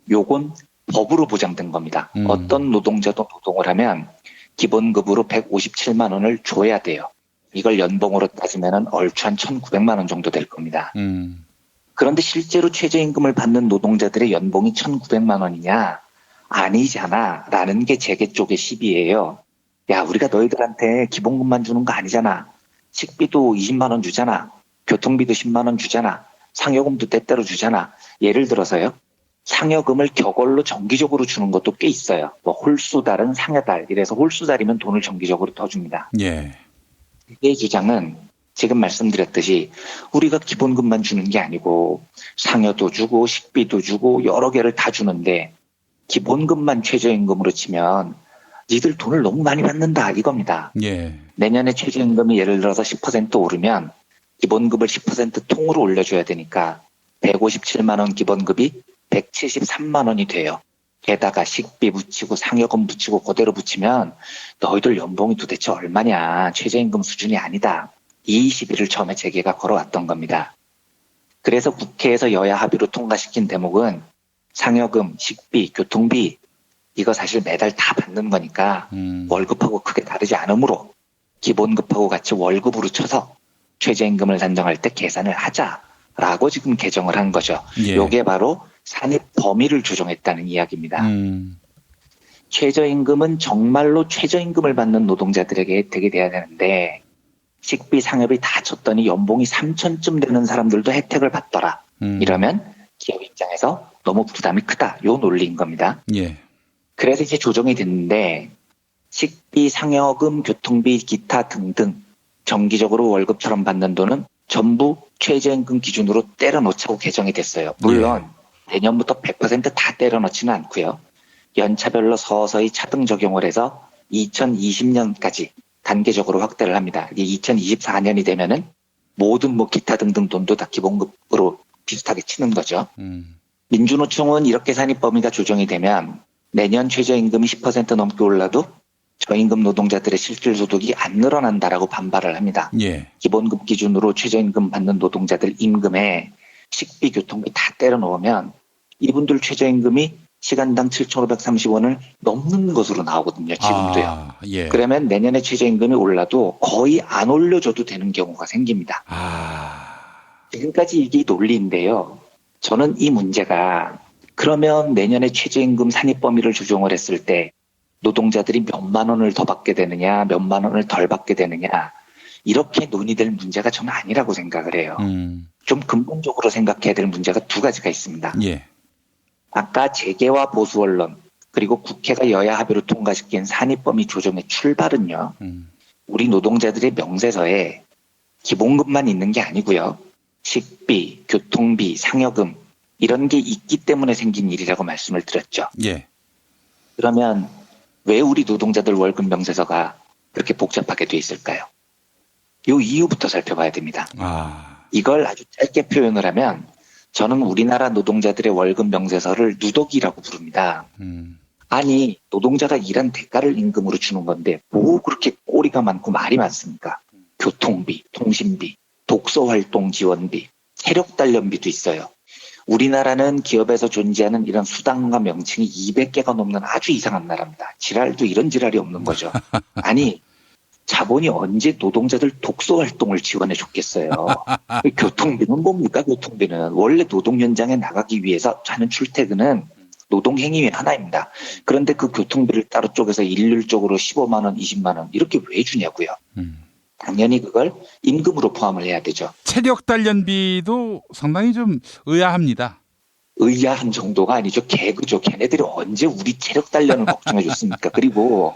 Speaker 28: 요건 법으로 보장된 겁니다. 어떤 노동자도 노동을 하면 기본급으로 157만 원을 줘야 돼요. 이걸 연봉으로 따지면 얼추 한 1,900만 원 정도 될 겁니다. 그런데 실제로 최저임금을 받는 노동자들의 연봉이 1,900만 원이냐? 아니잖아. 라는 게 재계 쪽의 시비예요. 야, 우리가 너희들한테 기본급만 주는 거 아니잖아. 식비도 20만 원 주잖아. 교통비도 10만 원 주잖아. 상여금도 때때로 주잖아. 예를 들어서요. 상여금을 격월로 정기적으로 주는 것도 꽤 있어요. 뭐 홀수달은 상여달. 이래서 홀수달이면 돈을 정기적으로 더 줍니다.
Speaker 27: 예.
Speaker 28: 이 주장은 지금 말씀드렸듯이 우리가 기본급만 주는 게 아니고 상여도 주고 식비도 주고 여러 개를 다 주는데 기본급만 최저임금으로 치면 니들 돈을 너무 많이 받는다 이겁니다.
Speaker 27: 예.
Speaker 28: 내년에 최저임금이 예를 들어서 10% 오르면 기본급을 10% 통으로 올려줘야 되니까 157만 원 기본급이 173만 원이 돼요. 게다가 식비 붙이고 상여금 붙이고 그대로 붙이면 너희들 연봉이 도대체 얼마냐. 최저임금 수준이 아니다. 이 시비를 처음에 재계가 걸어왔던 겁니다. 그래서 국회에서 여야 합의로 통과시킨 대목은 상여금, 식비, 교통비 이거 사실 매달 다 받는 거니까 월급하고 크게 다르지 않으므로 기본급하고 같이 월급으로 쳐서 최저임금을 산정할 때 계산을 하자라고 지금 개정을 한 거죠.
Speaker 27: 예.
Speaker 28: 이게 바로 산입 범위를 조정했다는 이야기입니다. 최저임금은 정말로 최저임금을 받는 노동자들에게 혜택이 돼야 되는데 식비, 상여비 다 쳤더니 연봉이 3천쯤 되는 사람들도 혜택을 받더라. 이러면 기업 입장에서 너무 부담이 크다. 요 논리인 겁니다.
Speaker 27: 예.
Speaker 28: 그래서 이제 조정이 됐는데 식비, 상여금, 교통비, 기타 등등 정기적으로 월급처럼 받는 돈은 전부 최저임금 기준으로 때려놓자고 개정이 됐어요. 물론 내년부터 100% 다 때려넣지는 않고요. 연차별로 서서히 차등 적용을 해서 2020년까지 단계적으로 확대를 합니다. 이게 2024년이 되면은 모든 뭐 기타 등등 돈도 다 기본급으로 비슷하게 치는 거죠. 민주노총은 이렇게 산입 범위가 조정이 되면 내년 최저임금이 10% 넘게 올라도 저임금 노동자들의 실질 소득이 안 늘어난다라고 반발을 합니다.
Speaker 27: 예.
Speaker 28: 기본급 기준으로 최저임금 받는 노동자들 임금에 식비, 교통비 다 때려 넣으면 이분들 최저임금이 시간당 7,530원을 넘는 것으로 나오거든요. 지금도요.
Speaker 27: 예.
Speaker 28: 그러면 내년에 최저임금이 올라도 거의 안 올려줘도 되는 경우가 생깁니다. 지금까지 이게 논리인데요. 저는 이 문제가 그러면 내년에 최저임금 산입 범위를 조정을 했을 때 노동자들이 몇만 원을 더 받게 되느냐, 몇만 원을 덜 받게 되느냐 이렇게 논의될 문제가 저는 아니라고 생각을 해요. 좀 근본적으로 생각해야 될 문제가 두 가지가 있습니다.
Speaker 27: 예.
Speaker 28: 아까 재계와 보수 언론 그리고 국회가 여야 합의로 통과시킨 산입범위 조정의 출발은요. 우리 노동자들의 명세서에 기본급만 있는 게 아니고요. 식비, 교통비, 상여금 이런 게 있기 때문에 생긴 일이라고 말씀을 드렸죠.
Speaker 27: 예.
Speaker 28: 그러면 왜 우리 노동자들 월급 명세서가 그렇게 복잡하게 돼 있을까요? 이 이유부터 살펴봐야 됩니다. 이걸 아주 짧게 표현을 하면 저는 우리나라 노동자들의 월급 명세서를 누더기라고 부릅니다. 아니 노동자가 일한 대가를 임금으로 주는 건데 뭐 그렇게 꼬리가 많고 말이 많습니까? 교통비, 통신비, 독서활동 지원비, 체력단련비도 있어요. 우리나라는 기업에서 존재하는 이런 수당과 명칭이 200개가 넘는 아주 이상한 나라입니다. 지랄도 이런 지랄이 없는 거죠. 아니 자본이 언제 노동자들 독서 활동을 지원해 줬겠어요. 교통비는 뭡니까? 교통비는 원래 노동 현장에 나가기 위해서 하는 출퇴근은 노동 행위의 하나입니다. 그런데 그 교통비를 따로 쪼개서 일률적으로 15만 원, 20만 원 이렇게 왜 주냐고요. 당연히 그걸 임금으로 포함을 해야 되죠.
Speaker 27: 체력 단련비도 상당히 좀 의아합니다.
Speaker 28: 의아한 정도가 아니죠. 개그죠. 걔네들이 언제 우리 체력 단련을 걱정해 줬습니까? 그리고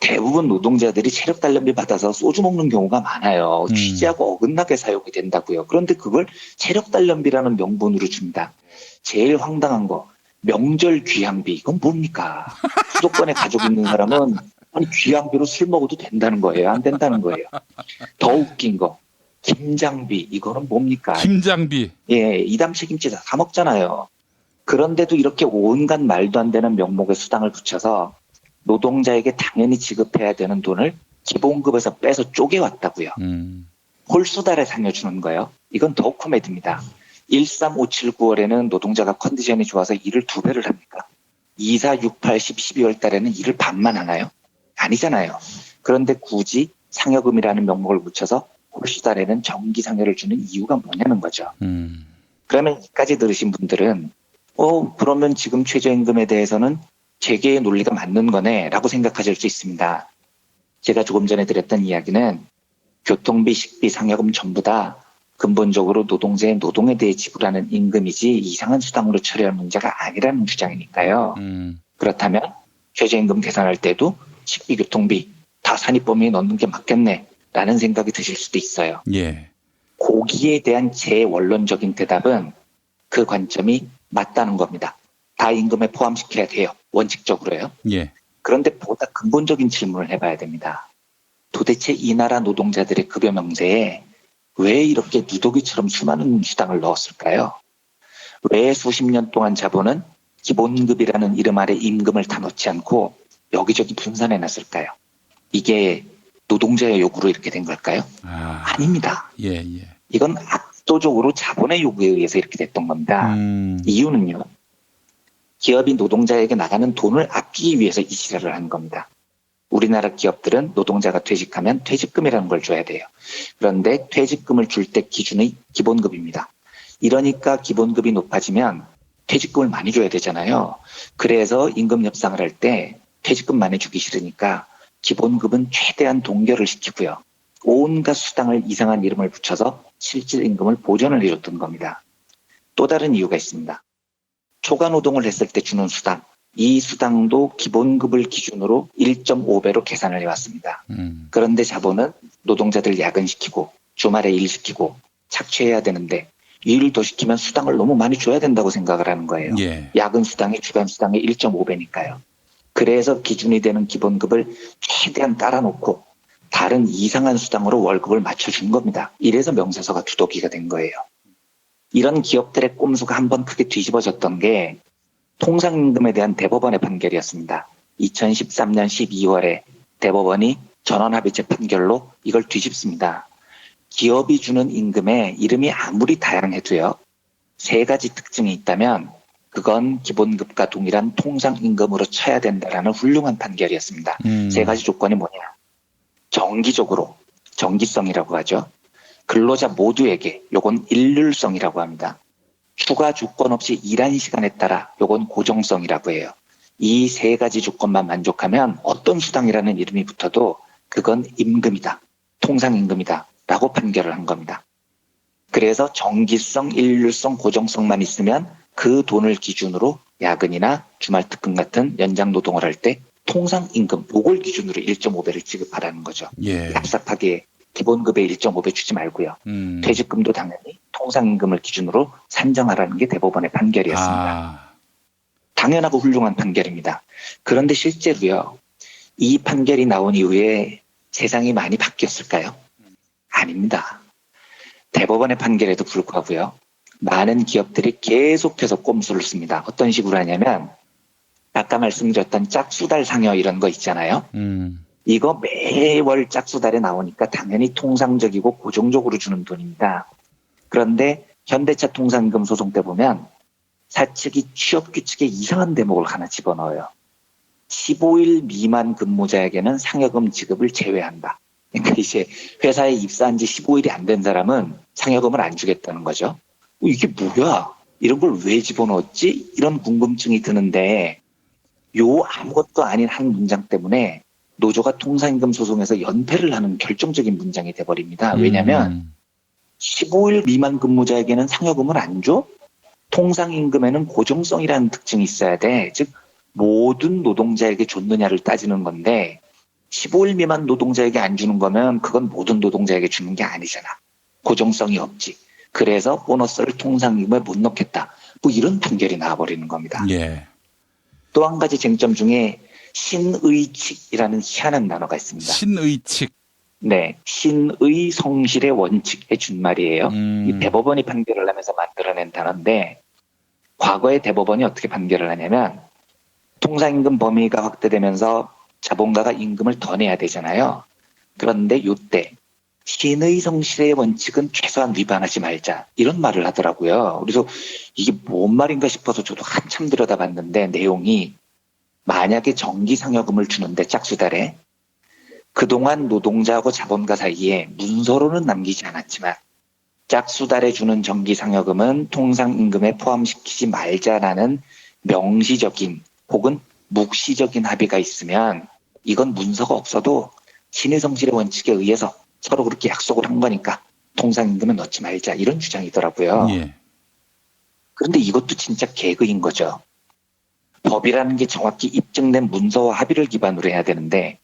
Speaker 28: 대부분 노동자들이 체력 단련비 받아서 소주 먹는 경우가 많아요. 취지하고 어긋나게 사용이 된다고요. 그런데 그걸 체력 단련비라는 명분으로 줍니다. 제일 황당한 거 명절 귀향비. 이건 뭡니까? 수도권에 가족 있는 사람은 아니 귀향비로 술 먹어도 된다는 거예요? 안 된다는 거예요? 더 웃긴 거 김장비. 이거는 뭡니까?
Speaker 27: 김장비.
Speaker 28: 예, 이담 책임자 다 먹잖아요. 그런데도 이렇게 온갖 말도 안 되는 명목의 수당을 붙여서 노동자에게 당연히 지급해야 되는 돈을 기본급에서 빼서 쪼개왔다고요. 홀수달에 상여주는 거예요. 이건 더 코미디입니다. 13579월에는 노동자가 컨디션이 좋아서 일을 2배를 합니까? 24, 68, 10, 12월 달에는 일을 반만 하나요? 아니잖아요. 그런데 굳이 상여금이라는 명목을 붙여서 홀수달에는 정기상여를 주는 이유가 뭐냐는 거죠. 그러면 이까지 들으신 분들은 그러면 지금 최저임금에 대해서는 재계의 논리가 맞는 거네 라고 생각하실 수 있습니다. 제가 조금 전에 드렸던 이야기는 교통비, 식비, 상여금 전부 다 근본적으로 노동자의 노동에 대해 지불하는 임금이지 이상한 수당으로 처리할 문제가 아니라는 주장이니까요. 그렇다면 최저임금 계산할 때도 식비, 교통비 다 산입범위에 넣는 게 맞겠네 라는 생각이 드실 수도 있어요.
Speaker 27: 예.
Speaker 28: 거기에 대한 제 원론적인 대답은 그 관점이 맞다는 겁니다. 다 임금에 포함시켜야 돼요. 원칙적으로요.
Speaker 27: 예.
Speaker 28: 그런데 보다 근본적인 질문을 해봐야 됩니다. 도대체 이 나라 노동자들의 급여 명세에 왜 이렇게 누더기처럼 수많은 수당을 넣었을까요? 왜 수십 년 동안 자본은 기본급이라는 이름 아래 임금을 다 넣지 않고 여기저기 분산해놨을까요? 이게 노동자의 요구로 이렇게 된 걸까요? 아닙니다.
Speaker 27: 예.
Speaker 28: 이건 압도적으로 자본의 요구에 의해서 이렇게 됐던 겁니다. 이유는요. 기업이 노동자에게 나가는 돈을 아끼기 위해서 이 지랄을 한 겁니다. 우리나라 기업들은 노동자가 퇴직하면 퇴직금이라는 걸 줘야 돼요. 그런데 퇴직금을 줄 때 기준이 기본급입니다. 이러니까 기본급이 높아지면 퇴직금을 많이 줘야 되잖아요. 그래서 임금 협상을 할 때 퇴직금 많이 주기 싫으니까 기본급은 최대한 동결을 시키고요. 온갖 수당을 이상한 이름을 붙여서 실질 임금을 보전을 해줬던 겁니다. 또 다른 이유가 있습니다. 초과 노동을 했을 때 주는 수당, 이 수당도 기본급을 기준으로 1.5배로 계산을 해왔습니다. 그런데 자본은 노동자들 야근시키고 주말에 일시키고 착취해야 되는데 일을 더 시키면 수당을 너무 많이 줘야 된다고 생각을 하는 거예요.
Speaker 27: 예.
Speaker 28: 야근 수당이 주간 수당의 1.5배니까요. 그래서 기준이 되는 기본급을 최대한 깔아놓고 다른 이상한 수당으로 월급을 맞춰준 겁니다. 이래서 명세서가 두더기가 된 거예요. 이런 기업들의 꼼수가 한번 크게 뒤집어졌던 게 통상임금에 대한 대법원의 판결이었습니다. 2013년 12월에 대법원이 전원합의체 판결로 이걸 뒤집습니다. 기업이 주는 임금에 이름이 아무리 다양해도요. 3가지 특징이 있다면 그건 기본급과 동일한 통상임금으로 쳐야 된다라는 훌륭한 판결이었습니다. 3가지 조건이 뭐냐. 정기적으로, 정기성이라고 하죠. 근로자 모두에게, 요건 일률성이라고 합니다. 추가 조건 없이 일한 시간에 따라, 요건 고정성이라고 해요. 이 3가지 조건만 만족하면 어떤 수당이라는 이름이 붙어도 그건 임금이다, 통상임금이다 라고 판결을 한 겁니다. 그래서 정기성, 일률성, 고정성만 있으면 그 돈을 기준으로 야근이나 주말특근 같은 연장노동을 할 때 통상임금, 요걸 기준으로 1.5배를 지급하라는 거죠.
Speaker 27: 예.
Speaker 28: 얍삽하게 기본급에 1.5배 주지 말고요. 퇴직금도 당연히 통상임금을 기준으로 산정하라는 게 대법원의 판결이었습니다. 당연하고 훌륭한 판결입니다. 그런데 실제로요. 이 판결이 나온 이후에 세상이 많이 바뀌었을까요? 아닙니다. 대법원의 판결에도 불구하고요. 많은 기업들이 계속해서 꼼수를 씁니다. 어떤 식으로 하냐면 아까 말씀드렸던 짝수달 상여 이런 거 있잖아요. 이거 매월 짝수달에 나오니까 당연히 통상적이고 고정적으로 주는 돈입니다. 그런데 현대차 통상임금 소송 때 보면 사측이 취업규칙에 이상한 대목을 하나 집어넣어요. 15일 미만 근무자에게는 상여금 지급을 제외한다. 그러니까 이제 회사에 입사한 지 15일이 안 된 사람은 상여금을 안 주겠다는 거죠. 이게 뭐야? 이런 걸 왜 집어넣었지? 이런 궁금증이 드는데 요 아무것도 아닌 한 문장 때문에 노조가 통상임금 소송에서 연패를 하는 결정적인 문장이 돼버립니다. 왜냐하면 15일 미만 근무자에게는 상여금을 안 줘? 통상임금에는 고정성이라는 특징이 있어야 돼. 즉 모든 노동자에게 줬느냐를 따지는 건데 15일 미만 노동자에게 안 주는 거면 그건 모든 노동자에게 주는 게 아니잖아. 고정성이 없지. 그래서 보너스를 통상임금에 못 넣겠다. 뭐 이런 판결이 나와버리는 겁니다.
Speaker 27: 예.
Speaker 28: 또 한 가지 쟁점 중에 신의칙이라는 희한한 단어가 있습니다.
Speaker 27: 신의칙.
Speaker 28: 네. 신의 성실의 원칙의 준말이에요. 이 대법원이 판결을 하면서 만들어낸 단어인데 과거에 대법원이 어떻게 판결을 하냐면 통상임금 범위가 확대되면서 자본가가 임금을 더 내야 되잖아요. 그런데 요때 신의 성실의 원칙은 최소한 위반하지 말자 이런 말을 하더라고요. 그래서 이게 뭔 말인가 싶어서 저도 한참 들여다봤는데 내용이 만약에 정기상여금을 주는데 짝수달에 그동안 노동자하고 자본가 사이에 문서로는 남기지 않았지만 짝수달에 주는 정기상여금은 통상임금에 포함시키지 말자라는 명시적인 혹은 묵시적인 합의가 있으면 이건 문서가 없어도 신의 성실의 원칙에 의해서 서로 그렇게 약속을 한 거니까 통상임금은 넣지 말자 이런 주장이더라고요.
Speaker 27: 예.
Speaker 28: 그런데 이것도 진짜 개그인 거죠. 법이라는 게 정확히 입증된 문서와 합의를 기반으로 해야 되는데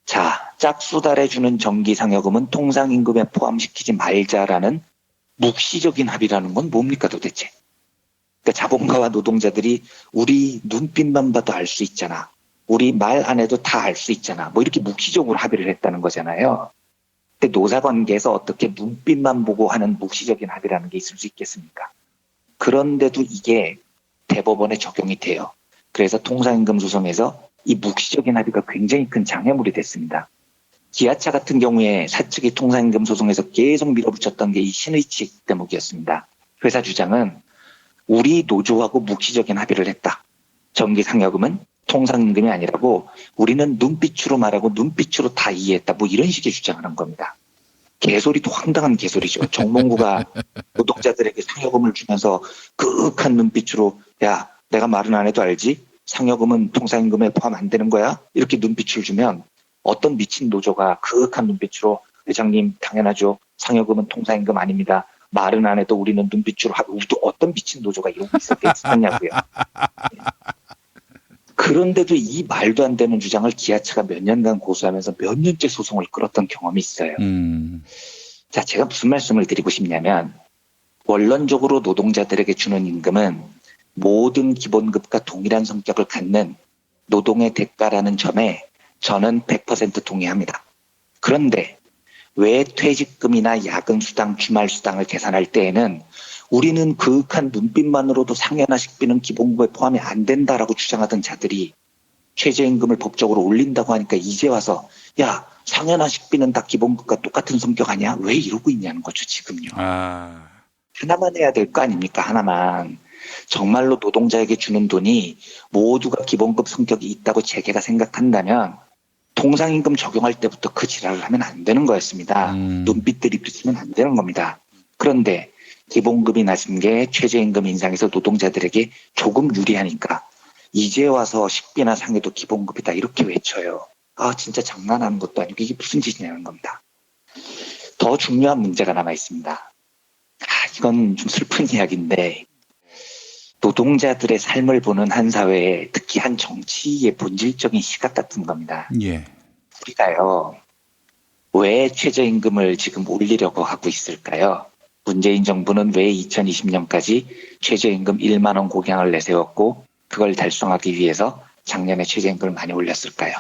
Speaker 28: 자, 짝수달에 주는 정기상여금은 통상임금에 포함시키지 말자라는 묵시적인 합의라는 건 뭡니까 도대체? 그러니까 자본가와 노동자들이 우리 눈빛만 봐도 알 수 있잖아. 우리 말 안 해도 다 알 수 있잖아. 뭐 이렇게 묵시적으로 합의를 했다는 거잖아요. 근데 노사관계에서 어떻게 눈빛만 보고 하는 묵시적인 합의라는 게 있을 수 있겠습니까? 그런데도 이게 대법원에 적용이 돼요. 그래서 통상임금 소송에서 이 묵시적인 합의가 굉장히 큰 장애물이 됐습니다. 기아차 같은 경우에 사측이 통상임금 소송에서 계속 밀어붙였던 게 이 신의칙 대목이었습니다. 회사 주장은 우리 노조하고 묵시적인 합의를 했다. 정기상여금은 통상임금이 아니라고 우리는 눈빛으로 말하고 눈빛으로 다 이해했다. 뭐 이런 식의 주장을 한 겁니다. 개소리도 황당한 개소리죠. 정몽구가 노동자들에게 상여금을 주면서 그윽한 눈빛으로 야 내가 말은 안 해도 알지? 상여금은 통상임금에 포함 안 되는 거야? 이렇게 눈빛을 주면 어떤 미친 노조가 그윽한 눈빛으로 회장님 당연하죠. 상여금은 통상임금 아닙니다. 말은 안 해도 우리는 눈빛으로 하고 어떤 미친 노조가 이런 거 있었겠냐고요. 그런데도 이 말도 안 되는 주장을 기아차가 몇 년간 고수하면서 몇 년째 소송을 끌었던 경험이 있어요. 자, 제가 무슨 말씀을 드리고 싶냐면 원론적으로 노동자들에게 주는 임금은 모든 기본급과 동일한 성격을 갖는 노동의 대가라는 점에 저는 100% 동의합니다. 그런데 왜 퇴직금이나 야근 수당, 주말 수당을 계산할 때에는 우리는 그윽한 눈빛만으로도 상여나 식비는 기본급에 포함이 안 된다라고 주장하던 자들이 최저임금을 법적으로 올린다고 하니까 이제 와서 야 상여나 식비는 다 기본급과 똑같은 성격 아니야? 왜 이러고 있냐는 거죠 지금요. 하나만 해야 될 거 아닙니까? 하나만. 정말로 노동자에게 주는 돈이 모두가 기본급 성격이 있다고 재계가 생각한다면 통상임금 적용할 때부터 그 지랄을 하면 안 되는 거였습니다. 눈빛 들이붙이면 안 되는 겁니다. 그런데 기본급이 낮은 게 최저임금 인상에서 노동자들에게 조금 유리하니까 이제 와서 식비나 상여도 기본급이다 이렇게 외쳐요. 아 진짜 장난하는 것도 아니고 이게 무슨 짓이냐는 겁니다. 더 중요한 문제가 남아 있습니다. 이건 좀 슬픈 이야기인데 노동자들의 삶을 보는 한 사회에 특히 한 정치의 본질적인 시각 같은 겁니다.
Speaker 27: 예.
Speaker 28: 우리가요 왜 최저임금을 지금 올리려고 하고 있을까요? 문재인 정부는 왜 2020년까지 최저임금 1만 원 공약을 내세웠고 그걸 달성하기 위해서 작년에 최저임금을 많이 올렸을까요?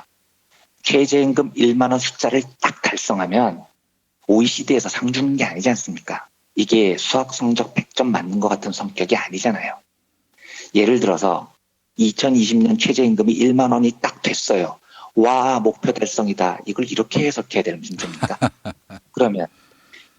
Speaker 28: 최저임금 1만 원 숫자를 딱 달성하면 OECD에서 상 주는 게 아니지 않습니까? 이게 수학 성적 100점 맞는 것 같은 성격이 아니잖아요. 예를 들어서 2020년 최저임금이 1만 원이 딱 됐어요. 와 목표 달성이다. 이걸 이렇게 해석해야 되는 문제입니까? 그러면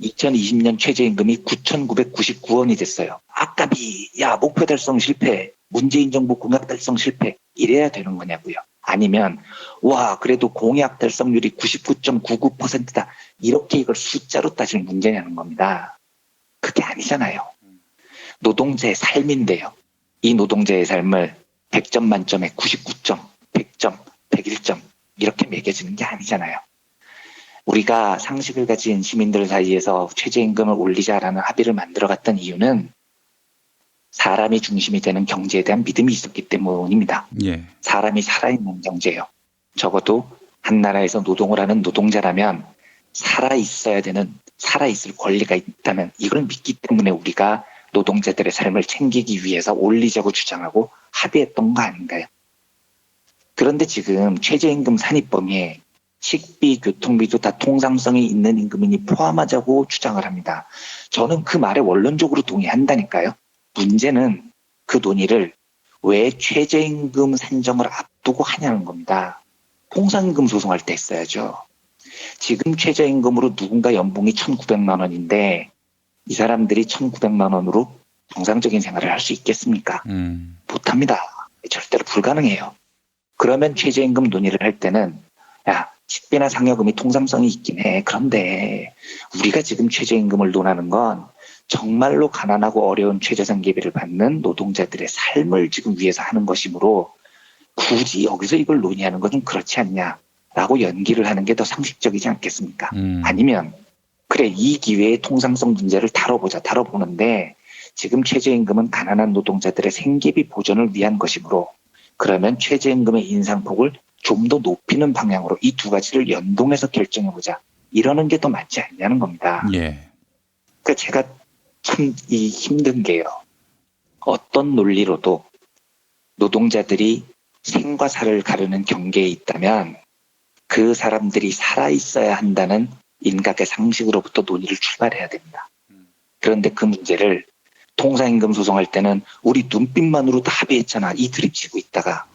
Speaker 28: 2020년 최저임금이 9,999원이 됐어요. 아깝이 야 목표 달성 실패. 문재인 정부 공약 달성 실패. 이래야 되는 거냐고요. 아니면 와 그래도 공약 달성률이 99.99%다 이렇게 이걸 숫자로 따질 문제냐는 겁니다. 그게 아니잖아요. 노동자의 삶인데요. 이 노동자의 삶을 100점 만점에 99점, 100점, 101점 이렇게 매겨지는 게 아니잖아요. 우리가 상식을 가진 시민들 사이에서 최저임금을 올리자라는 합의를 만들어갔던 이유는 사람이 중심이 되는 경제에 대한 믿음이 있었기 때문입니다.
Speaker 27: 예.
Speaker 28: 사람이 살아있는 경제예요. 적어도 한 나라에서 노동을 하는 노동자라면 살아있을 권리가 있다면 이걸 믿기 때문에 우리가 노동자들의 삶을 챙기기 위해서 올리자고 주장하고 합의했던 거 아닌가요? 그런데 지금 최저임금 산입 범위에 식비, 교통비도 다 통상성이 있는 임금인이 포함하자고 주장을 합니다. 저는 그 말에 원론적으로 동의한다니까요. 문제는 그 논의를 왜 최저임금 산정을 앞두고 하냐는 겁니다. 통상임금 소송할 때 했어야죠. 지금 최저임금으로 누군가 연봉이 1,900만 원인데 이 사람들이 1,900만 원으로 정상적인 생활을 할 수 있겠습니까? 못합니다. 절대로 불가능해요. 그러면 최저임금 논의를 할 때는 야 식비나 상여금이 통상성이 있긴 해. 그런데 우리가 지금 최저임금을 논하는 건 정말로 가난하고 어려운 최저생계비를 받는 노동자들의 삶을 지금 위해서 하는 것이므로 굳이 여기서 이걸 논의하는 건 좀 그렇지 않냐라고 연기를 하는 게 더 상식적이지 않겠습니까? 아니면 그래 이 기회에 통상성 문제를 다뤄보는데 지금 최저임금은 가난한 노동자들의 생계비 보전을 위한 것이므로 그러면 최저임금의 인상폭을 좀 더 높이는 방향으로 이 두 가지를 연동해서 결정해보자. 이러는 게 더 맞지 않냐는 겁니다.
Speaker 27: 예.
Speaker 28: 그러니까 제가 참 힘든 게요. 어떤 논리로도 노동자들이 생과 사를 가르는 경계에 있다면 그 사람들이 살아있어야 한다는 인각의 상식으로부터 논의를 출발해야 됩니다. 그런데 그 문제를 통상임금 소송할 때는 우리 눈빛만으로도 합의했잖아. 이 드립치고 있다가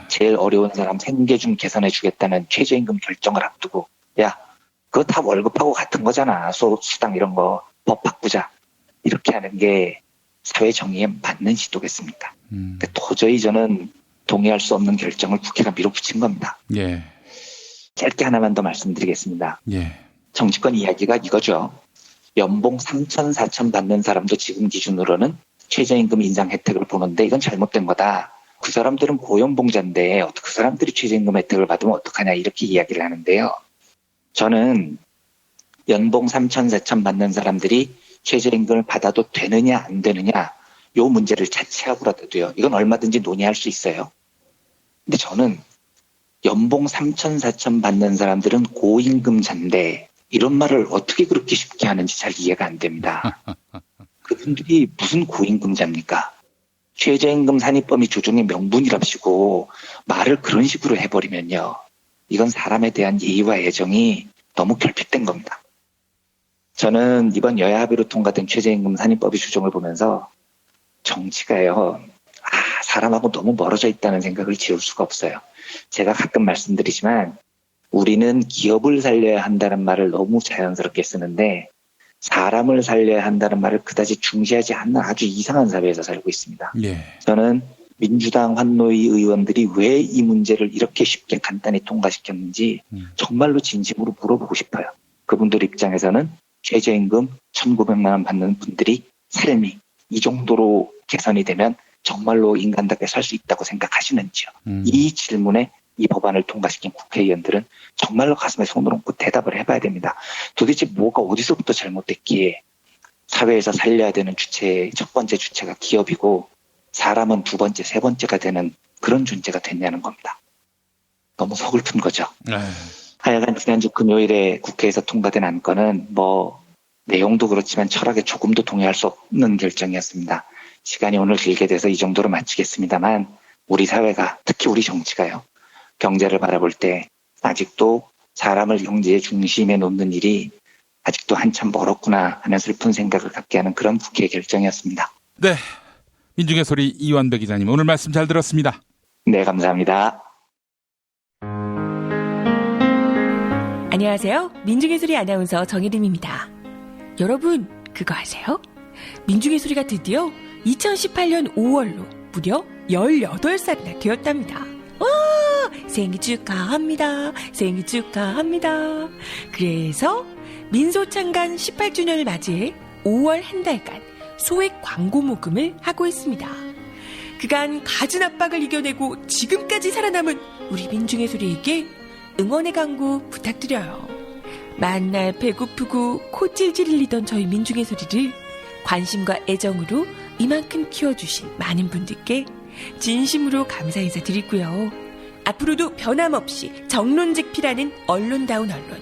Speaker 28: 제일 어려운 사람 생계 좀 개선해 주겠다는 최저임금 결정을 앞두고 야 그거 다 월급하고 같은 거잖아. 수당 이런 거 법 바꾸자. 이렇게 하는 게 사회 정의에 맞는 시도겠습니까? 그러니까 도저히 저는 동의할 수 없는 결정을 국회가 밀어붙인 겁니다.
Speaker 27: 예.
Speaker 28: 짧게 하나만 더 말씀드리겠습니다.
Speaker 27: 예.
Speaker 28: 정치권 이야기가 이거죠. 연봉 3천, 4천 받는 사람도 지금 기준으로는 최저임금 인상 혜택을 보는데 이건 잘못된 거다. 그 사람들은 고연봉자인데 그 사람들이 최저임금 혜택을 받으면 어떡하냐 이렇게 이야기를 하는데요. 저는 연봉 3천, 4천 받는 사람들이 최저임금을 받아도 되느냐 안 되느냐 요 문제를 차치하고라도요. 이건 얼마든지 논의할 수 있어요. 근데 저는 연봉 3천, 4천 받는 사람들은 고임금자인데 이런 말을 어떻게 그렇게 쉽게 하는지 잘 이해가 안 됩니다. 그분들이 무슨 고임금자입니까? 최저임금 산입범위 조정의 명분이랍시고 말을 그런 식으로 해버리면요. 이건 사람에 대한 예의와 애정이 너무 결핍된 겁니다. 저는 이번 여야 합의로 통과된 최저임금 산입법의 조정을 보면서 정치가요. 사람하고 너무 멀어져 있다는 생각을 지울 수가 없어요. 제가 가끔 말씀드리지만 우리는 기업을 살려야 한다는 말을 너무 자연스럽게 쓰는데 사람을 살려야 한다는 말을 그다지 중시하지 않는 아주 이상한 사회에서 살고 있습니다.
Speaker 27: 예.
Speaker 28: 저는 민주당 환노위 의원들이 왜 이 문제를 이렇게 쉽게 간단히 통과시켰는지 정말로 진심으로 물어보고 싶어요. 그분들 입장에서는 최저임금 1,900만 원 받는 분들이 삶이 이 정도로 개선이 되면 정말로 인간답게 살 수 있다고 생각하시는지요. 이 질문에 이 법안을 통과시킨 국회의원들은 정말로 가슴에 손을 얹고 대답을 해봐야 됩니다. 도대체 뭐가 어디서부터 잘못됐기에 사회에서 살려야 되는 주체, 첫 번째 주체가 기업이고 사람은 두 번째, 세 번째가 되는 그런 존재가 됐냐는 겁니다. 너무 서글픈 거죠. 하여간 지난주 금요일에 국회에서 통과된 안건은 내용도 그렇지만 철학에 조금도 동의할 수 없는 결정이었습니다. 시간이 오늘 길게 돼서 이 정도로 마치겠습니다만 우리 사회가 특히 우리 정치가요. 경제를 바라볼 때 아직도 사람을 경제의 중심에 놓는 일이 아직도 한참 멀었구나 하는 슬픈 생각을 갖게 하는 그런 국회의 결정이었습니다.
Speaker 27: 네, 민중의 소리 이완배 기자님 오늘 말씀 잘 들었습니다.
Speaker 28: 네, 감사합니다.
Speaker 5: 안녕하세요. 민중의 소리 아나운서 정혜림입니다. 여러분 그거 아세요? 민중의 소리가 드디어 2018년 5월로 무려 18살이나 되었답니다. 와, 생일 축하합니다. 생일 축하합니다. 그래서 민소창간 18주년을 맞이해 5월 한 달간 소액 광고 모금을 하고 있습니다. 그간 갖은 압박을 이겨내고 지금까지 살아남은 우리 민중의 소리에게 응원의 강구 부탁드려요. 만날 배고프고 코 찔찔 흘리던 저희 민중의 소리를 관심과 애정으로 이만큼 키워주신 많은 분들께 진심으로 감사 인사드리고요. 앞으로도 변함없이 정론직필하는 언론다운 언론,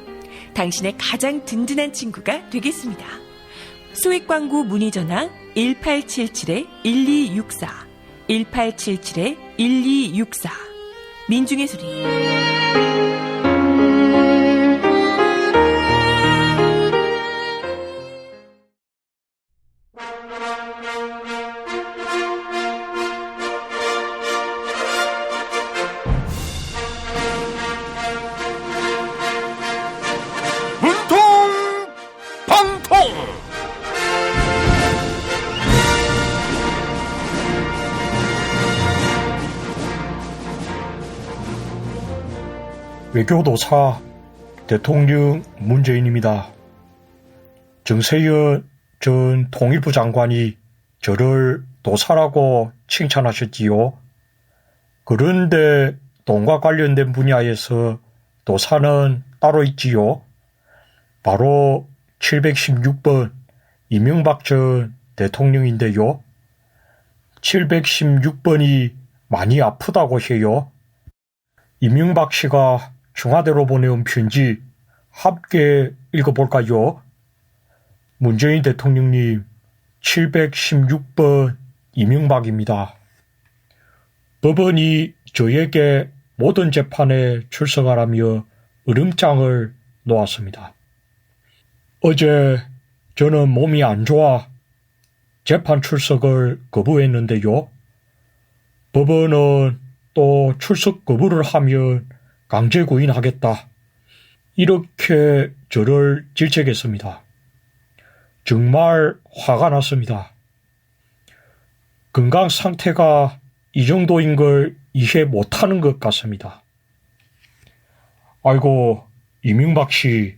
Speaker 5: 당신의 가장 든든한 친구가 되겠습니다. 소액 광고 문의 전화 1877-1264, 1877-1264. 민중의 소리.
Speaker 6: 외교도사 대통령 문재인입니다. 정세현 전 통일부 장관이 저를 도사라고 칭찬하셨지요. 그런데 돈과 관련된 분야에서 도사는 따로 있지요. 바로 716번 이명박 전 대통령인데요. 716번이 많이 아프다고 해요. 이명박 씨가 청와대로 보내온 편지 함께 읽어볼까요? 문재인 대통령님, 716번 이명박입니다. 법원이 저에게 모든 재판에 출석하라며 으름장을 놓았습니다. 어제 저는 몸이 안 좋아 재판 출석을 거부했는데요. 법원은 또 출석 거부를 하면 강제 구인하겠다. 이렇게 저를 질책했습니다. 정말 화가 났습니다. 건강 상태가 이 정도인 걸 이해 못하는 것 같습니다. 아이고, 이명박 씨,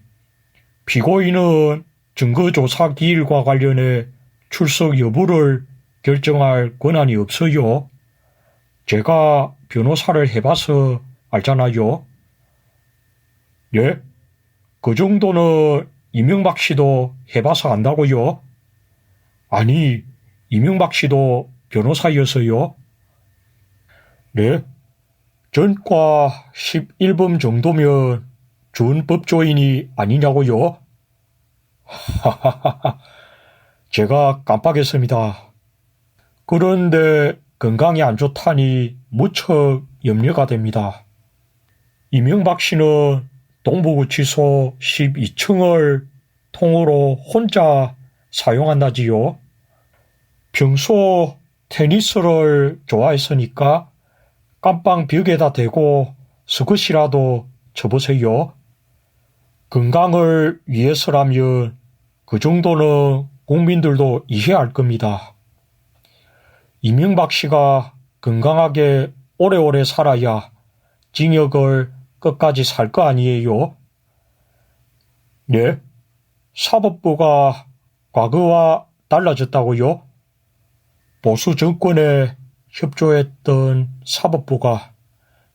Speaker 6: 피고인은 증거조사 기일과 관련해 출석 여부를 결정할 권한이 없어요. 제가 변호사를 해봐서 알잖아요. 예? 그 정도는 이명박 씨도 해봐서 안다고요? 아니, 이명박 씨도 변호사였어요? 네? 전과 11범 정도면 준법조인이 아니냐고요? 하하하하, 제가 깜빡했습니다. 그런데 건강이 안 좋다니 무척 염려가 됩니다. 이명박 씨는 동부구치소 12층을 통으로 혼자 사용한다지요. 평소 테니스를 좋아했으니까 깜빵 벽에다 대고 스쿼시라도 쳐보세요. 건강을 위해서라면 그 정도는 국민들도 이해할 겁니다. 이명박 씨가 건강하게 오래오래 살아야 징역을 끝까지 살 거 아니에요? 네? 사법부가 과거와 달라졌다고요? 보수 정권에 협조했던 사법부가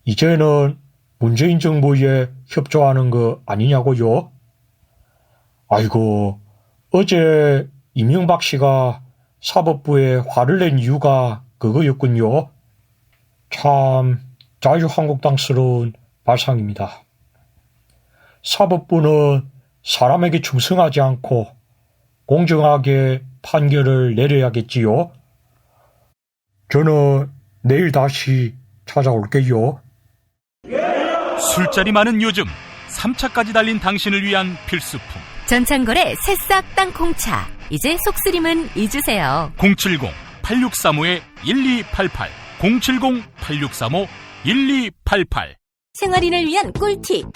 Speaker 6: 이제는 문재인 정부에 협조하는 거 아니냐고요? 아이고, 어제 이명박 씨가 사법부에 화를 낸 이유가 그거였군요. 참 자유한국당스러운 발상입니다. 사법부는 사람에게 충성하지 않고 공정하게 판결을 내려야겠지요. 저는 내일 다시 찾아올게요.
Speaker 4: 술자리 많은 요즘 3차까지 달린 당신을 위한 필수품
Speaker 26: 전창걸의 새싹 땅콩차. 이제 속쓰림은 잊으세요.
Speaker 4: 070-8635-1288 070-8635-1288
Speaker 26: 생활인을 위한 꿀팁.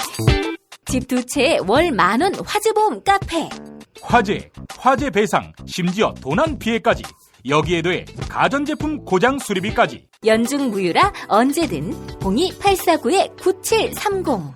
Speaker 26: 집 두 채에 월 10,000원 화재보험 카페.
Speaker 4: 화재 배상, 심지어 도난 피해까지 여기에 더해 가전제품 고장 수리비까지.
Speaker 26: 연중 무휴라 언제든 02849-9730.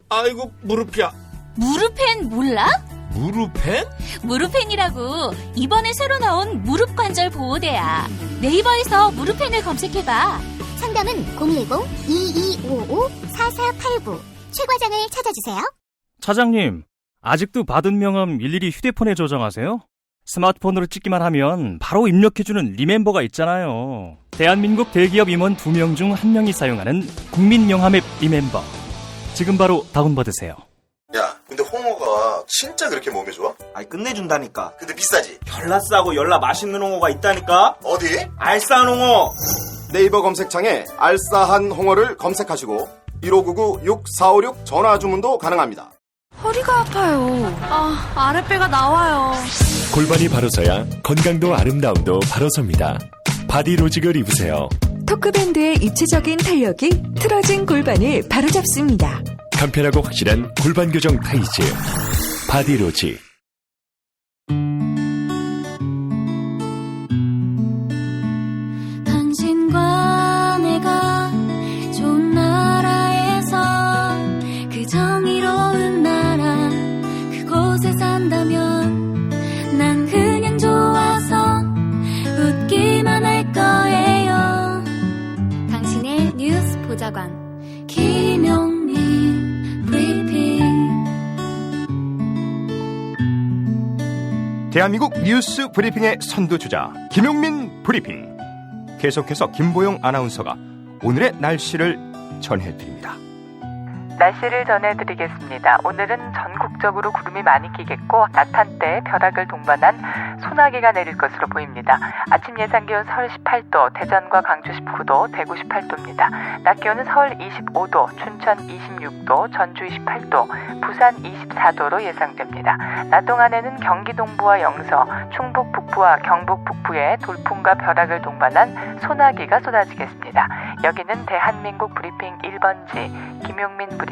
Speaker 19: 아이고 무릎이야.
Speaker 26: 무릎펜 몰라?
Speaker 19: 무릎펜?
Speaker 26: 무릎펜이라고 이번에 새로 나온 무릎 관절 보호대야. 네이버에서 무릎펜을 검색해봐.
Speaker 9: 상담은 010-2255-4489 최 과장을 찾아주세요.
Speaker 10: 차장님, 아직도 받은 명함 일일이 휴대폰에 저장하세요? 스마트폰으로 찍기만 하면 바로 입력해주는 리멤버가 있잖아요. 대한민국 대기업 임원 2명 중 1명이 사용하는 국민명함 앱 리멤버. 지금 바로 다운받으세요.
Speaker 11: 야, 근데 홍어가 진짜 그렇게 몸에 좋아?
Speaker 12: 아니 끝내준다니까.
Speaker 11: 근데 비싸지?
Speaker 12: 열나 싸고 열나 맛있는 홍어가 있다니까.
Speaker 11: 어디?
Speaker 12: 알싸한 홍어.
Speaker 11: 네이버 검색창에 알싸한 홍어를 검색하시고 1599-6456 전화 주문도 가능합니다.
Speaker 13: 허리가 아파요. 아랫배가 나와요.
Speaker 14: 골반이 바로 서야 건강도 아름다움도 바로 섭니다. 바디로직을 입으세요.
Speaker 15: 토크밴드의 입체적인 탄력이 틀어진 골반을 바로잡습니다.
Speaker 14: 간편하고 확실한 골반 교정 타이즈 바디로직.
Speaker 9: 당신과 내가 좋은 나라에서 그 정의로운 나라 그곳에 산다면 난 그냥 좋아서 웃기만 할 거예요. 당신의 뉴스 보좌관 김용민 브리핑.
Speaker 16: 대한민국 뉴스 브리핑의 선두주자 김용민 브리핑. 계속해서 김보영 아나운서가 오늘의 날씨를 전해드립니다.
Speaker 22: 날씨를 전해드리겠습니다. 오늘은 전국적으로 구름이 많이 끼겠고 낮 한때 벼락을 동반한 소나기가 내릴 것으로 보입니다. 아침 예상 기온 서울 18도, 대전과 광주 19도, 대구 18도입니다. 낮 기온은 서울 25도, 춘천 26도, 전주 28도, 부산 24도로 예상됩니다. 낮 동안에는 경기 동부와 영서, 충북 북부와 경북 북부에 돌풍과 벼락을 동반한 소나기가 쏟아지겠습니다. 여기는 대한민국 브리핑 1번지 김용민 브리핑입니다.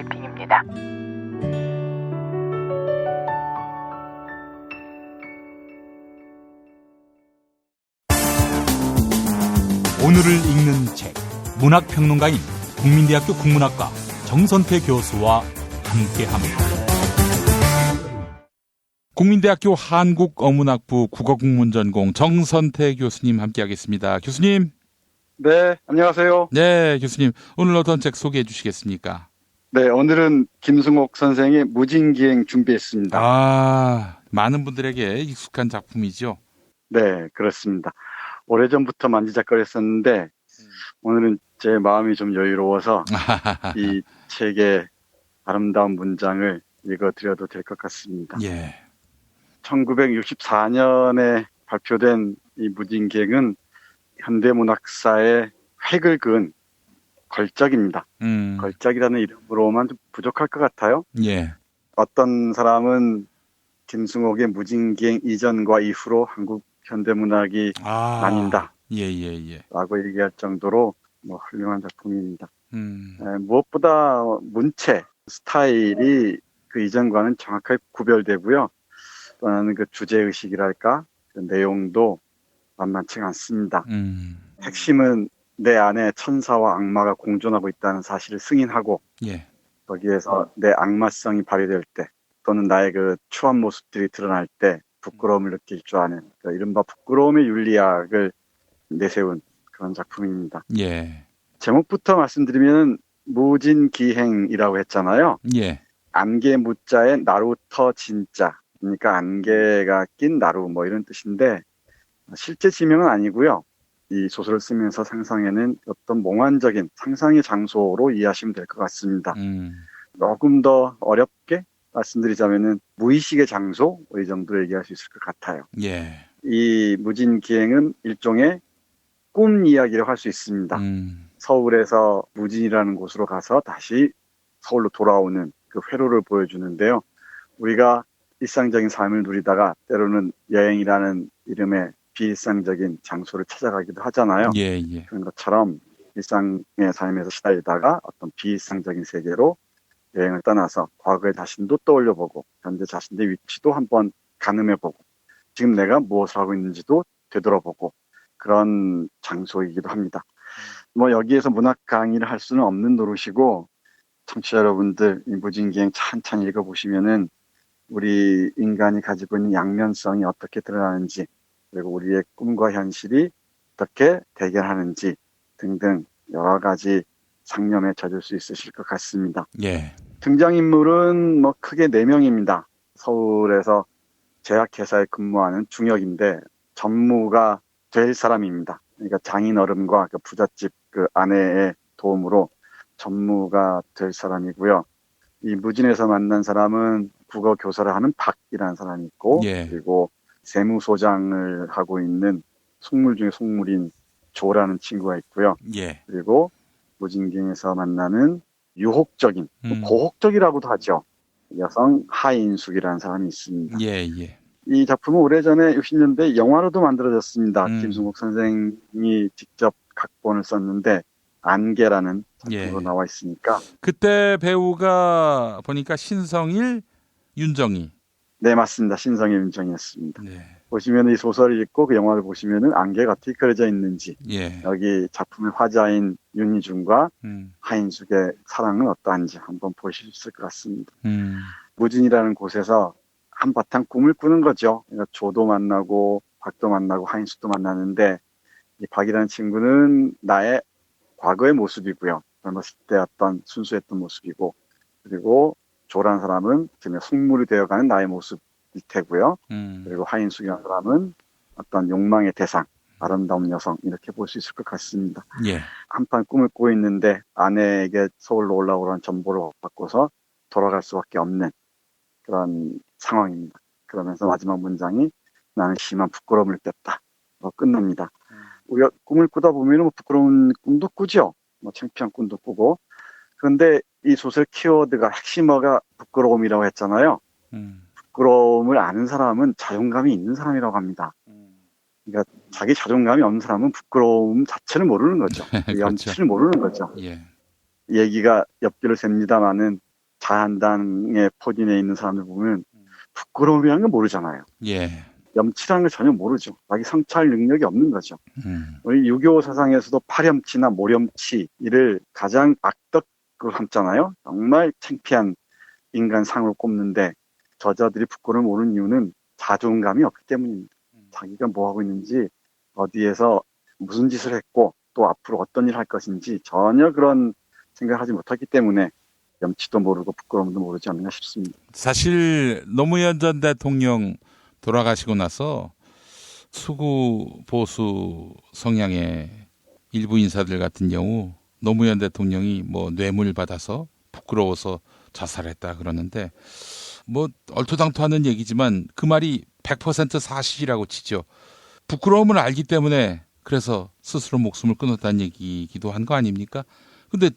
Speaker 4: 오늘을 읽는 책, 문학평론가인 국민대학교 국문학과 정선태 교수와 함께합니다.
Speaker 7: 국민대학교 한국어문학부 국어국문전공 정선태 교수님 함께하겠습니다. 교수님.
Speaker 29: 네, 안녕하세요.
Speaker 7: 네, 교수님. 오늘 어떤 책 소개해 주시겠습니까?
Speaker 29: 네, 오늘은 김승옥 선생의 무진기행 준비했습니다.
Speaker 7: 많은 분들에게 익숙한 작품이죠.
Speaker 29: 네, 그렇습니다. 오래전부터 만지작거렸었는데 오늘은 제 마음이 좀 여유로워서 이 책의 아름다운 문장을 읽어드려도 될 것 같습니다.
Speaker 7: 예.
Speaker 29: 1964년에 발표된 이 무진기행은 현대문학사의 획을 그은 걸작입니다. 걸작이라는 이름으로만 좀 부족할 것 같아요.
Speaker 7: 예.
Speaker 29: 어떤 사람은 김승옥의 무진기행 이전과 이후로 한국 현대문학이 나뉜다. 라고 얘기할 정도로 훌륭한 작품입니다. 무엇보다 문체, 스타일이 그 이전과는 정확하게 구별되고요. 또는 그 주제의식이랄까, 그 내용도 만만치가 않습니다. 핵심은 내 안에 천사와 악마가 공존하고 있다는 사실을 승인하고, 거기에서 내 악마성이 발휘될 때, 또는 나의 그 추한 모습들이 드러날 때 부끄러움을 느낄 줄 아는 그 이른바 부끄러움의 윤리학을 내세운 그런 작품입니다.
Speaker 7: 예.
Speaker 29: 제목부터 말씀드리면 무진기행이라고 했잖아요.
Speaker 7: 예.
Speaker 29: 안개 무자에 나루터 진자. 그러니까 안개가 낀 나루 이런 뜻인데 실제 지명은 아니고요. 이 소설을 쓰면서 상상해낸 어떤 몽환적인 상상의 장소로 이해하시면 될 것 같습니다. 조금 더 어렵게 말씀드리자면은 무의식의 장소 이 정도로 얘기할 수 있을 것 같아요.
Speaker 7: 예.
Speaker 29: 이 무진기행은 일종의 꿈 이야기라고 할 수 있습니다. 서울에서 무진이라는 곳으로 가서 다시 서울로 돌아오는 그 회로를 보여주는데요. 우리가 일상적인 삶을 누리다가 때로는 여행이라는 이름의 비일상적인 장소를 찾아가기도 하잖아요.
Speaker 7: 예.
Speaker 29: 그런 것처럼 일상의 삶에서 시달리다가 어떤 비일상적인 세계로 여행을 떠나서 과거의 자신도 떠올려보고 현재 자신의 위치도 한번 가늠해보고 지금 내가 무엇을 하고 있는지도 되돌아보고 그런 장소이기도 합니다. 뭐 여기에서 문학 강의를 할 수는 없는 노릇이고 청취자 여러분들 이 무진기행 찬찬히 읽어보시면은 우리 인간이 가지고 있는 양면성이 어떻게 드러나는지 그리고 우리의 꿈과 현실이 어떻게 대결하는지 등등 여러 가지 상념에 젖을 수 있으실 것 같습니다.
Speaker 27: 예.
Speaker 29: 등장인물은 뭐 크게 4명입니다. 서울에서 제약회사에 근무하는 중역인데 전무가 될 사람입니다. 그러니까 장인어른과 그 부잣집 그 아내의 도움으로 전무가 될 사람이고요. 이 무진에서 만난 사람은 국어 교사를 하는 박이라는 사람이 있고, 그리고 세무소장을 하고 있는 속물 중에 속물인 조라는 친구가 있고요. 그리고 무진경에서 만나는 유혹적인, 고혹적이라고도 하죠. 여성 하인숙이라는 사람이 있습니다. 이 작품은 오래전에 60년대 영화로도 만들어졌습니다. 김승국 선생이 직접 각본을 썼는데 안개라는 작품으로 나와 있으니까.
Speaker 27: 그때 배우가 보니까 신성일, 윤정희.
Speaker 29: 네, 맞습니다. 신성일, 윤정희였습니다. 보시면 이 소설을 읽고 그 영화를 보시면은 안개가 어떻게 그려져 있는지, 여기 작품의 화자인 윤희중과 하인숙의 사랑은 어떠한지 한번 보실 수 있을 것 같습니다. 무진이라는 곳에서 한바탕 꿈을 꾸는 거죠. 그러니까 조도 만나고 박도 만나고 하인숙도 만나는데 이 박이라는 친구는 나의 과거의 모습이고요. 젊었을 때 어떤 순수했던 모습이고, 그리고 조라는 사람은 지금 속물이 되어가는 나의 모습일 테고요. 그리고 하인숙이라는 사람은 어떤 욕망의 대상, 아름다운 여성 이렇게 볼 수 있을 것 같습니다. 한판 꿈을 꾸고 있는데 아내에게 서울로 올라오라는 전보를 받고서 돌아갈 수밖에 없는 그런 상황입니다. 그러면서 마지막 문장이 나는 심한 부끄러움을 깼다. 끝납니다. 우리가 꿈을 꾸다 보면 뭐 부끄러운 꿈도 꾸죠. 뭐 창피한 꿈도 꾸고. 그런데 이 소설 키워드가 핵심어가 부끄러움이라고 했잖아요. 부끄러움을 아는 사람은 자존감이 있는 사람이라고 합니다. 그러니까 자기 자존감이 없는 사람은 부끄러움 자체를 모르는 거죠. 그렇죠. 염치를 모르는 거죠. 얘기가 옆길을 셉니다마는 자한당의 포진에 있는 사람들 보면 부끄러움이라는 걸 모르잖아요. 염치라는 걸 전혀 모르죠. 자기 성찰 능력이 없는 거죠. 우리 유교 사상에서도 파렴치나 모렴치를 가장 악덕으로 삼잖아요. 정말 창피한 인간상으로 꼽는데 저자들이 부끄러움을 모르는 이유는 자존감이 없기 때문입니다. 자기가 뭐 하고 있는지, 어디에서 무슨 짓을 했고 또 앞으로 어떤 일을 할 것인지 전혀 그런 생각을 하지 못했기 때문에 염치도 모르고 부끄러움도 모르지 않나 싶습니다.
Speaker 27: 사실 노무현 전 대통령 돌아가시고 나서 수구 보수 성향의 일부 인사들 같은 경우 노무현 대통령이 뭐 뇌물 받아서 부끄러워서 자살했다 그러는데 뭐 얼토당토하는 얘기지만 그 말이 100% 사실이라고 치죠. 부끄러움을 알기 때문에 그래서 스스로 목숨을 끊었다는 얘기기도 한 거 아닙니까? 근데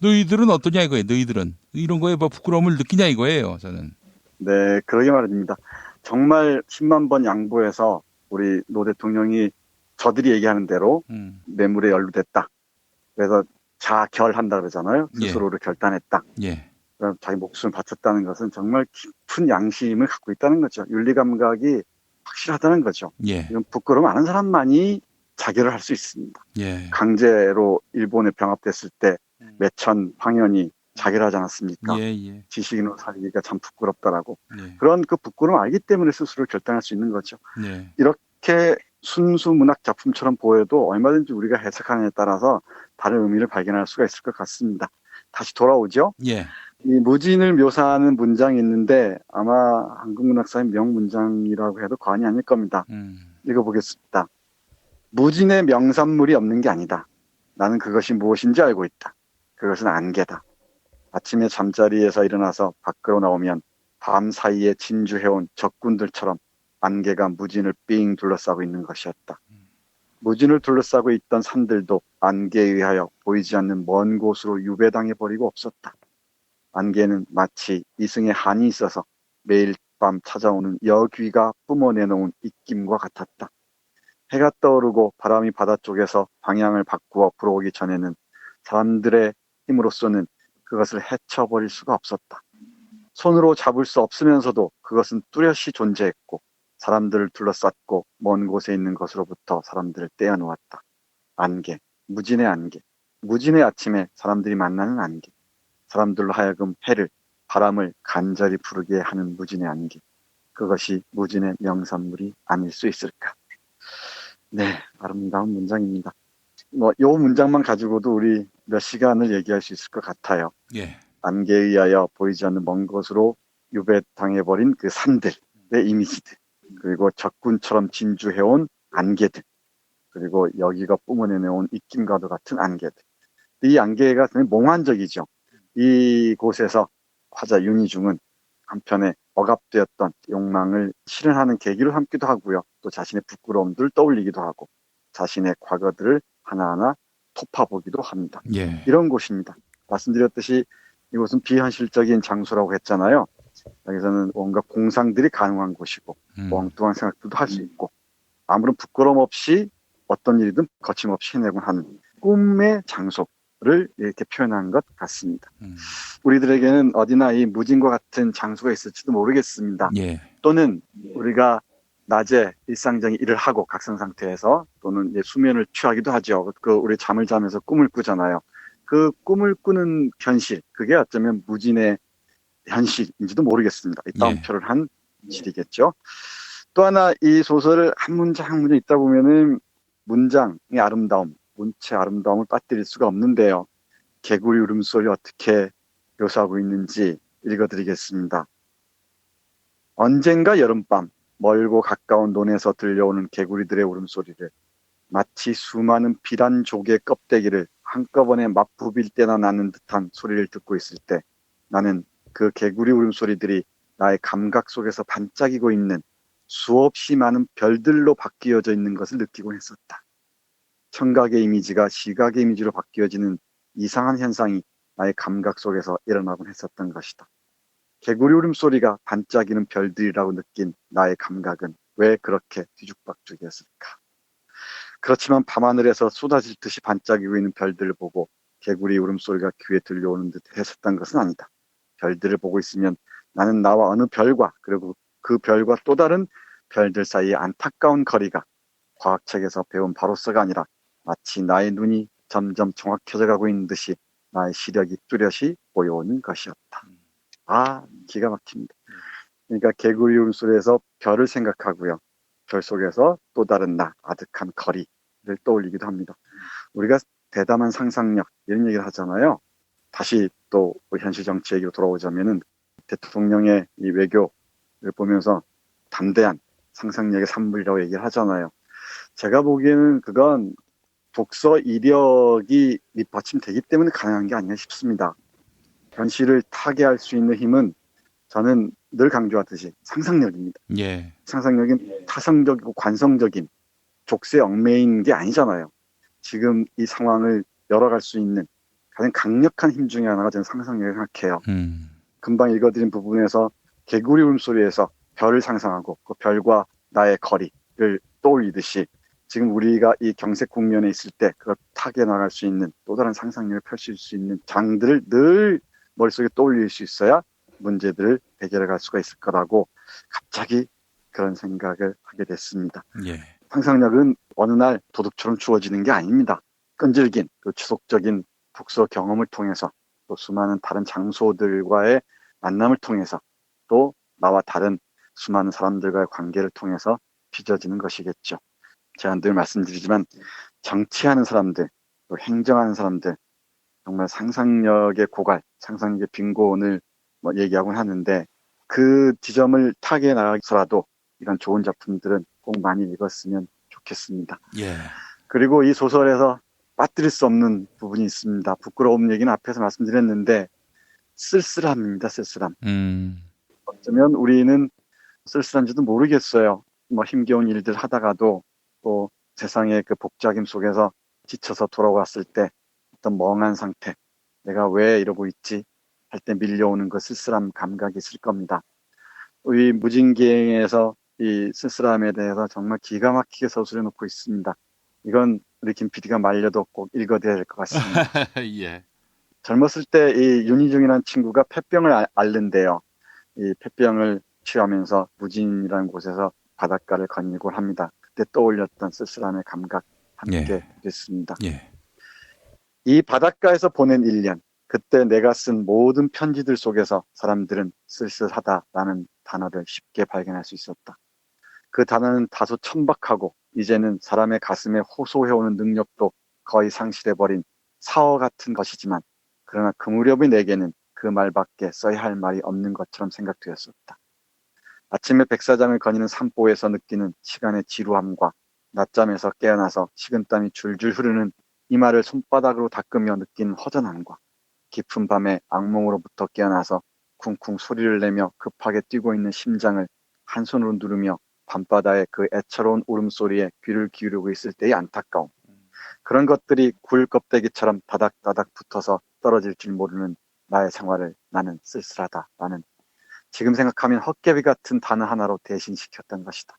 Speaker 27: 너희들은 어떠냐 이거예요. 너희들은 이런 거에 뭐 부끄러움을 느끼냐 이거예요. 저는.
Speaker 29: 네, 그러게 말입니다. 정말 10만 번 양보해서 우리 노 대통령이 저들이 얘기하는 대로 뇌물에 연루됐다. 그래서 자결한다 그러잖아요. 스스로를 결단했다. 그럼 자기 목숨을 바쳤다는 것은 정말 깊은 양심을 갖고 있다는 거죠. 윤리감각이 확실하다는 거죠. 이건 부끄러움 아는 사람만이 자결을 할 수 있습니다. 강제로 일본에 병합됐을 때 매천 황현이 자결하지 않았습니까? 지식인으로 살기가 참 부끄럽다라고. 그런 그 부끄러움 알기 때문에 스스로 결단할 수 있는 거죠. 이렇게 순수 문학 작품처럼 보여도 얼마든지 우리가 해석하느냐에 따라서 다른 의미를 발견할 수가 있을 것 같습니다. 다시 돌아오죠. 이 무진을 묘사하는 문장이 있는데 아마 한국문학사의 명문장이라고 해도 과언이 아닐 겁니다. 읽어보겠습니다. 무진의 명산물이 없는 게 아니다. 나는 그것이 무엇인지 알고 있다. 그것은 안개다. 아침에 잠자리에서 일어나서 밖으로 나오면 밤 사이에 진주해온 적군들처럼 안개가 무진을 삥 둘러싸고 있는 것이었다. 무진을 둘러싸고 있던 산들도 안개에 의하여 보이지 않는 먼 곳으로 유배당해버리고 없었다. 안개는 마치 이승에 한이 있어서 매일 밤 찾아오는 여귀가 뿜어내놓은 입김과 같았다. 해가 떠오르고 바람이 바다 쪽에서 방향을 바꾸어 불어오기 전에는 사람들의 힘으로서는 그것을 헤쳐버릴 수가 없었다. 손으로 잡을 수 없으면서도 그것은 뚜렷이 존재했고 사람들을 둘러쌌고 먼 곳에 있는 것으로부터 사람들을 떼어놓았다. 안개, 무진의 안개, 무진의 아침에 사람들이 만나는 안개, 사람들로 하여금 해를, 바람을 간절히 부르게 하는 무진의 안개. 그것이 무진의 명산물이 아닐 수 있을까? 네, 아름다운 문장입니다. 요 문장만 가지고도 우리 몇 시간을 얘기할 수 있을 것 같아요.
Speaker 27: 예.
Speaker 29: 안개에 의하여 보이지 않는 먼 곳으로 유배당해버린 그 산들의 이미지들, 그리고 적군처럼 진주해온 안개들, 그리고 여기가 뿜어내놓은 입김과도 같은 안개들. 이 안개가 굉장히 몽환적이죠. 이곳에서 화자 윤희중은 한편에 억압되었던 욕망을 실현하는 계기로 삼기도 하고요. 또 자신의 부끄러움들을 떠올리기도 하고 자신의 과거들을 하나하나 토파보기도 합니다.
Speaker 27: 예.
Speaker 29: 이런 곳입니다. 말씀드렸듯이 이곳은 비현실적인 장소라고 했잖아요. 여기서는 온갖 공상들이 가능한 곳이고 엉뚱한 생각들도 할 수 있고 아무런 부끄러움 없이 어떤 일이든 거침없이 해내곤 하는 꿈의 장소를 이렇게 표현한 것 같습니다. 우리들에게는 어디나 이 무진과 같은 장소가 있을지도 모르겠습니다.
Speaker 27: 예.
Speaker 29: 또는 우리가 낮에 일상적인 일을 하고 각성 상태에서 또는 이제 수면을 취하기도 하죠. 우리 잠을 자면서 꿈을 꾸잖아요. 그 꿈을 꾸는 현실, 그게 어쩌면 무진의 현실인지도 모르겠습니다. 이 따옴표를 한 실이겠죠. 또 하나 이 소설을 한 문장 한 문장 읽다 보면은 문장의 아름다움, 문체의 아름다움을 빠뜨릴 수가 없는데요. 개구리 울음소리 어떻게 묘사하고 있는지 읽어드리겠습니다. 언젠가 여름밤 멀고 가까운 논에서 들려오는 개구리들의 울음소리를 마치 수많은 비단 조개 껍데기를 한꺼번에 맞부빌 때나 나는 듯한 소리를 듣고 있을 때 나는 그 개구리 울음소리들이 나의 감각 속에서 반짝이고 있는 수없이 많은 별들로 바뀌어져 있는 것을 느끼곤 했었다. 청각의 이미지가 시각의 이미지로 바뀌어지는 이상한 현상이 나의 감각 속에서 일어나곤 했었던 것이다. 개구리 울음소리가 반짝이는 별들이라고 느낀 나의 감각은 왜 그렇게 뒤죽박죽이었을까? 그렇지만 밤하늘에서 쏟아질 듯이 반짝이고 있는 별들을 보고 개구리 울음소리가 귀에 들려오는 듯 했었던 것은 아니다. 별들을 보고 있으면 나는 나와 어느 별과 그리고 그 별과 또 다른 별들 사이의 안타까운 거리가 과학책에서 배운 바로서가 아니라 마치 나의 눈이 점점 정확해져 가고 있는 듯이 나의 시력이 뚜렷이 보여오는 것이었다. 아, 기가 막힙니다. 그러니까 개구리 울음소리에서 별을 생각하고요. 별 속에서 또 다른 나, 아득한 거리를 떠올리기도 합니다. 우리가 대담한 상상력, 이런 얘기를 하잖아요. 다시 또 현실 정치 얘기로 돌아오자면은 대통령의 이 외교를 보면서 담대한 상상력의 산물이라고 얘기를 하잖아요. 제가 보기에는 그건 독서 이력이 밑받침되기 때문에 가능한 게 아니냐 싶습니다. 현실을 타개할 수 있는 힘은 저는 늘 강조하듯이 상상력입니다.
Speaker 27: 예.
Speaker 29: 상상력은 타성적이고 관성적인 족쇄에 얽매인 게 아니잖아요. 지금 이 상황을 열어갈 수 있는 가장 강력한 힘 중에 하나가 저는 상상력이라고 생각해요. 금방 읽어드린 부분에서 개구리 울음소리에서 별을 상상하고 그 별과 나의 거리를 떠올리듯이 지금 우리가 이 경색 국면에 있을 때 그걸 타개 나갈 수 있는 또 다른 상상력을 펼칠 수 있는 장들을 늘 머릿속에 떠올릴 수 있어야 문제들을 해결해 갈 수가 있을 거라고 갑자기 그런 생각을 하게 됐습니다.
Speaker 27: 예.
Speaker 29: 상상력은 어느 날 도둑처럼 주어지는 게 아닙니다. 끈질긴 그 지속적인 독서 경험을 통해서 또 수많은 다른 장소들과의 만남을 통해서 또 나와 다른 수많은 사람들과의 관계를 통해서 빚어지는 것이겠죠. 제가 늘 말씀드리지만 정치하는 사람들, 또 행정하는 사람들 정말 상상력의 고갈, 상상력의 빈곤을 얘기하곤 하는데 그 지점을 타게 나가서라도 이런 좋은 작품들은 꼭 많이 읽었으면 좋겠습니다.
Speaker 27: 예.
Speaker 29: 그리고 이 소설에서 빠뜨릴 수 없는 부분이 있습니다. 부끄러움 얘기는 앞에서 말씀드렸는데 쓸쓸함입니다. 쓸쓸함. 어쩌면 우리는 쓸쓸한지도 모르겠어요. 힘겨운 일들 하다가도 또 세상의 그 복잡임 속에서 지쳐서 돌아왔을 때 어떤 멍한 상태, 내가 왜 이러고 있지 할 때 밀려오는 그 쓸쓸함 감각이 있을 겁니다. 이 무진기행에서 이 쓸쓸함에 대해서 정말 기가 막히게 서술해 놓고 있습니다. 이건 우리 김 PD가 말려도 꼭 읽어야 될 것 같습니다.
Speaker 27: 예.
Speaker 29: 젊었을 때 이 윤희중이라는 친구가 폐병을 앓는데요. 이 폐병을 치유하면서 무진이라는 곳에서 바닷가를 거닐곤 합니다. 그때 떠올렸던 쓸쓸함의 감각 함께 됐습니다. 이 바닷가에서 보낸 1년, 그때 내가 쓴 모든 편지들 속에서 사람들은 쓸쓸하다라는 단어를 쉽게 발견할 수 있었다. 그 단어는 다소 천박하고 이제는 사람의 가슴에 호소해오는 능력도 거의 상실해버린 사어 같은 것이지만, 그러나 그 무렵의 내게는 그 말밖에 써야 할 말이 없는 것처럼 생각되었었다. 아침에 백사장을 거니는 산보에서 느끼는 시간의 지루함과 낮잠에서 깨어나서 식은땀이 줄줄 흐르는 이마를 손바닥으로 닦으며 느끼는 허전함과 깊은 밤에 악몽으로부터 깨어나서 쿵쿵 소리를 내며 급하게 뛰고 있는 심장을 한 손으로 누르며 밤바다의 그 애처로운 울음소리에 귀를 기울이고 있을 때의 안타까움, 그런 것들이 굴 껍데기처럼 다닥다닥 붙어서 떨어질 줄 모르는 나의 생활을 나는 쓸쓸하다라는, 지금 생각하면 헛개비 같은 단어 하나로 대신시켰던 것이다.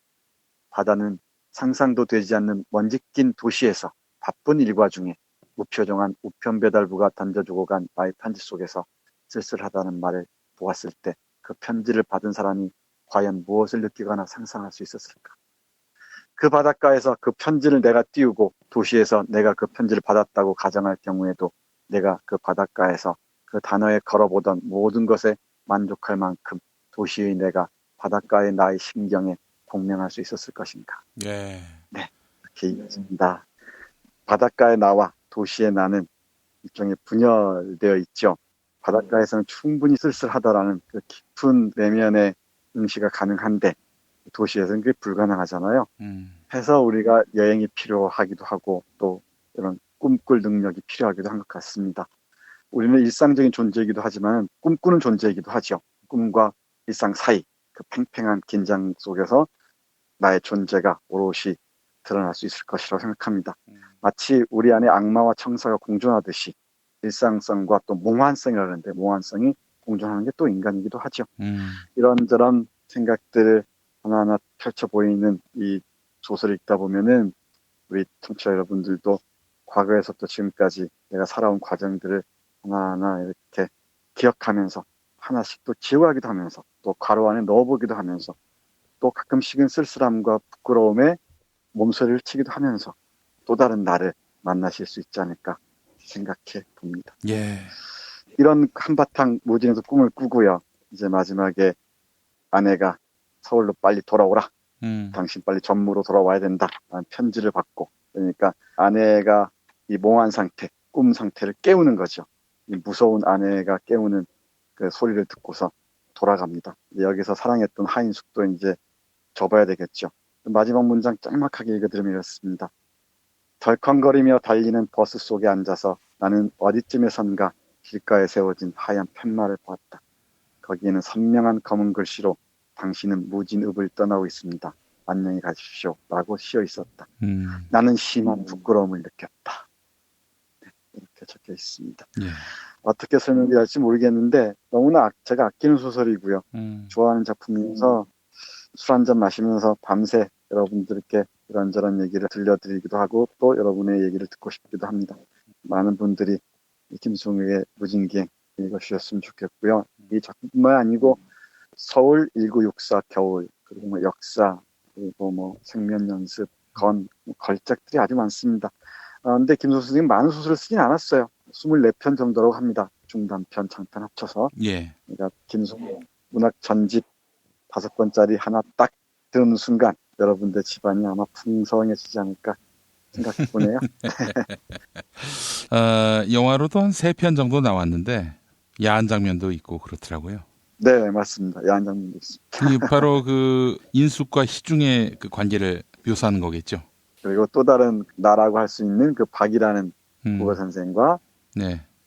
Speaker 29: 바다는 상상도 되지 않는 먼지 낀 도시에서 바쁜 일과 중에 무표정한 우편 배달부가 던져주고 간 나의 편지 속에서 쓸쓸하다는 말을 보았을 때 그 편지를 받은 사람이 과연 무엇을 느끼거나 상상할 수 있었을까? 그 바닷가에서 그 편지를 내가 띄우고 도시에서 내가 그 편지를 받았다고 가정할 경우에도 내가 그 바닷가에서 그 단어에 걸어보던 모든 것에 만족할 만큼 도시의 내가 바닷가의 나의 심경에 공명할 수 있었을 것인가? 네, 이렇게 이어집니다. 바닷가의 나와 도시의 나는 일종의 분열되어 있죠. 바닷가에서는 충분히 쓸쓸하다라는 그 깊은 내면의 응시가 가능한데 도시에서는 그게 불가능하잖아요. 해서 우리가 여행이 필요하기도 하고 또 이런 꿈꿀 능력이 필요하기도 한 것 같습니다. 우리는 일상적인 존재이기도 하지만 꿈꾸는 존재이기도 하죠. 꿈과 일상 사이 그 팽팽한 긴장 속에서 나의 존재가 오롯이 드러날 수 있을 것이라고 생각합니다. 마치 우리 안에 악마와 청사가 공존하듯이 일상성과 또 몽환성이라고 하는데 몽환성이 공존하는 게 또 인간이기도 하죠. 이런저런 생각들을 하나하나 펼쳐 보이는 이 소설을 읽다 보면은 우리 청취자 여러분들도 과거에서부터 지금까지 내가 살아온 과정들을 하나하나 이렇게 기억하면서 하나씩 또 지워가기도 하면서 또 괄호 안에 넣어보기도 하면서 또 가끔씩은 쓸쓸함과 부끄러움에 몸소리를 치기도 하면서 또 다른 나를 만나실 수 있지 않을까 생각해 봅니다. 이런 한바탕 무진에서 꿈을 꾸고요. 이제 마지막에 아내가 서울로 빨리 돌아오라. 당신 빨리 전무로 돌아와야 된다. 라는 편지를 받고, 그러니까 아내가 이 몽환 상태, 꿈 상태를 깨우는 거죠. 이 무서운 아내가 깨우는 그 소리를 듣고서 돌아갑니다. 여기서 사랑했던 하인숙도 이제 접어야 되겠죠. 마지막 문장 짤막하게 읽어드리면 이렇습니다. 덜컹거리며 달리는 버스 속에 앉아서 나는 어디쯤에 선가 길가에 세워진 하얀 팻말을 보았다. 거기에는 선명한 검은 글씨로 당신은 무진읍을 떠나고 있습니다. 안녕히 가십시오. 라고 쓰여 있었다. 나는 심한 부끄러움을 느꼈다. 네, 이렇게 적혀 있습니다. 어떻게 설명드릴지 모르겠는데 너무나 제가 아끼는 소설이고요. 좋아하는 작품이어서 술 한잔 마시면서 밤새 여러분들께 이런저런 얘기를 들려드리기도 하고 또 여러분의 얘기를 듣고 싶기도 합니다. 많은 분들이 김승욱의 무진기행 읽어주셨으면 좋겠고요. 이 작품뿐만 아니고 서울 1964 겨울, 그리고 뭐 역사, 그리고 뭐 생면연습, 걸작들이 아주 많습니다. 근데 김소수 선생님 많은 소설을 쓰진 않았어요. 24편 정도라고 합니다. 중단편, 장편 합쳐서. 그러니까 김승욱 문학 전집 5권짜리 하나 딱 들은 순간 여러분들 집안이 아마 풍성해지지 않을까 생각해 보네요.
Speaker 27: 영화로도 한 3편 정도 나왔는데 야한 장면도 있고 그렇더라고요.
Speaker 29: 네, 맞습니다. 야한 장면도 있습니다.
Speaker 27: 바로 그 인숙과 희중의 그 관계를 묘사하는 거겠죠.
Speaker 29: 그리고 또 다른 나라고 할 수 있는 그 박이라는 국어 선생과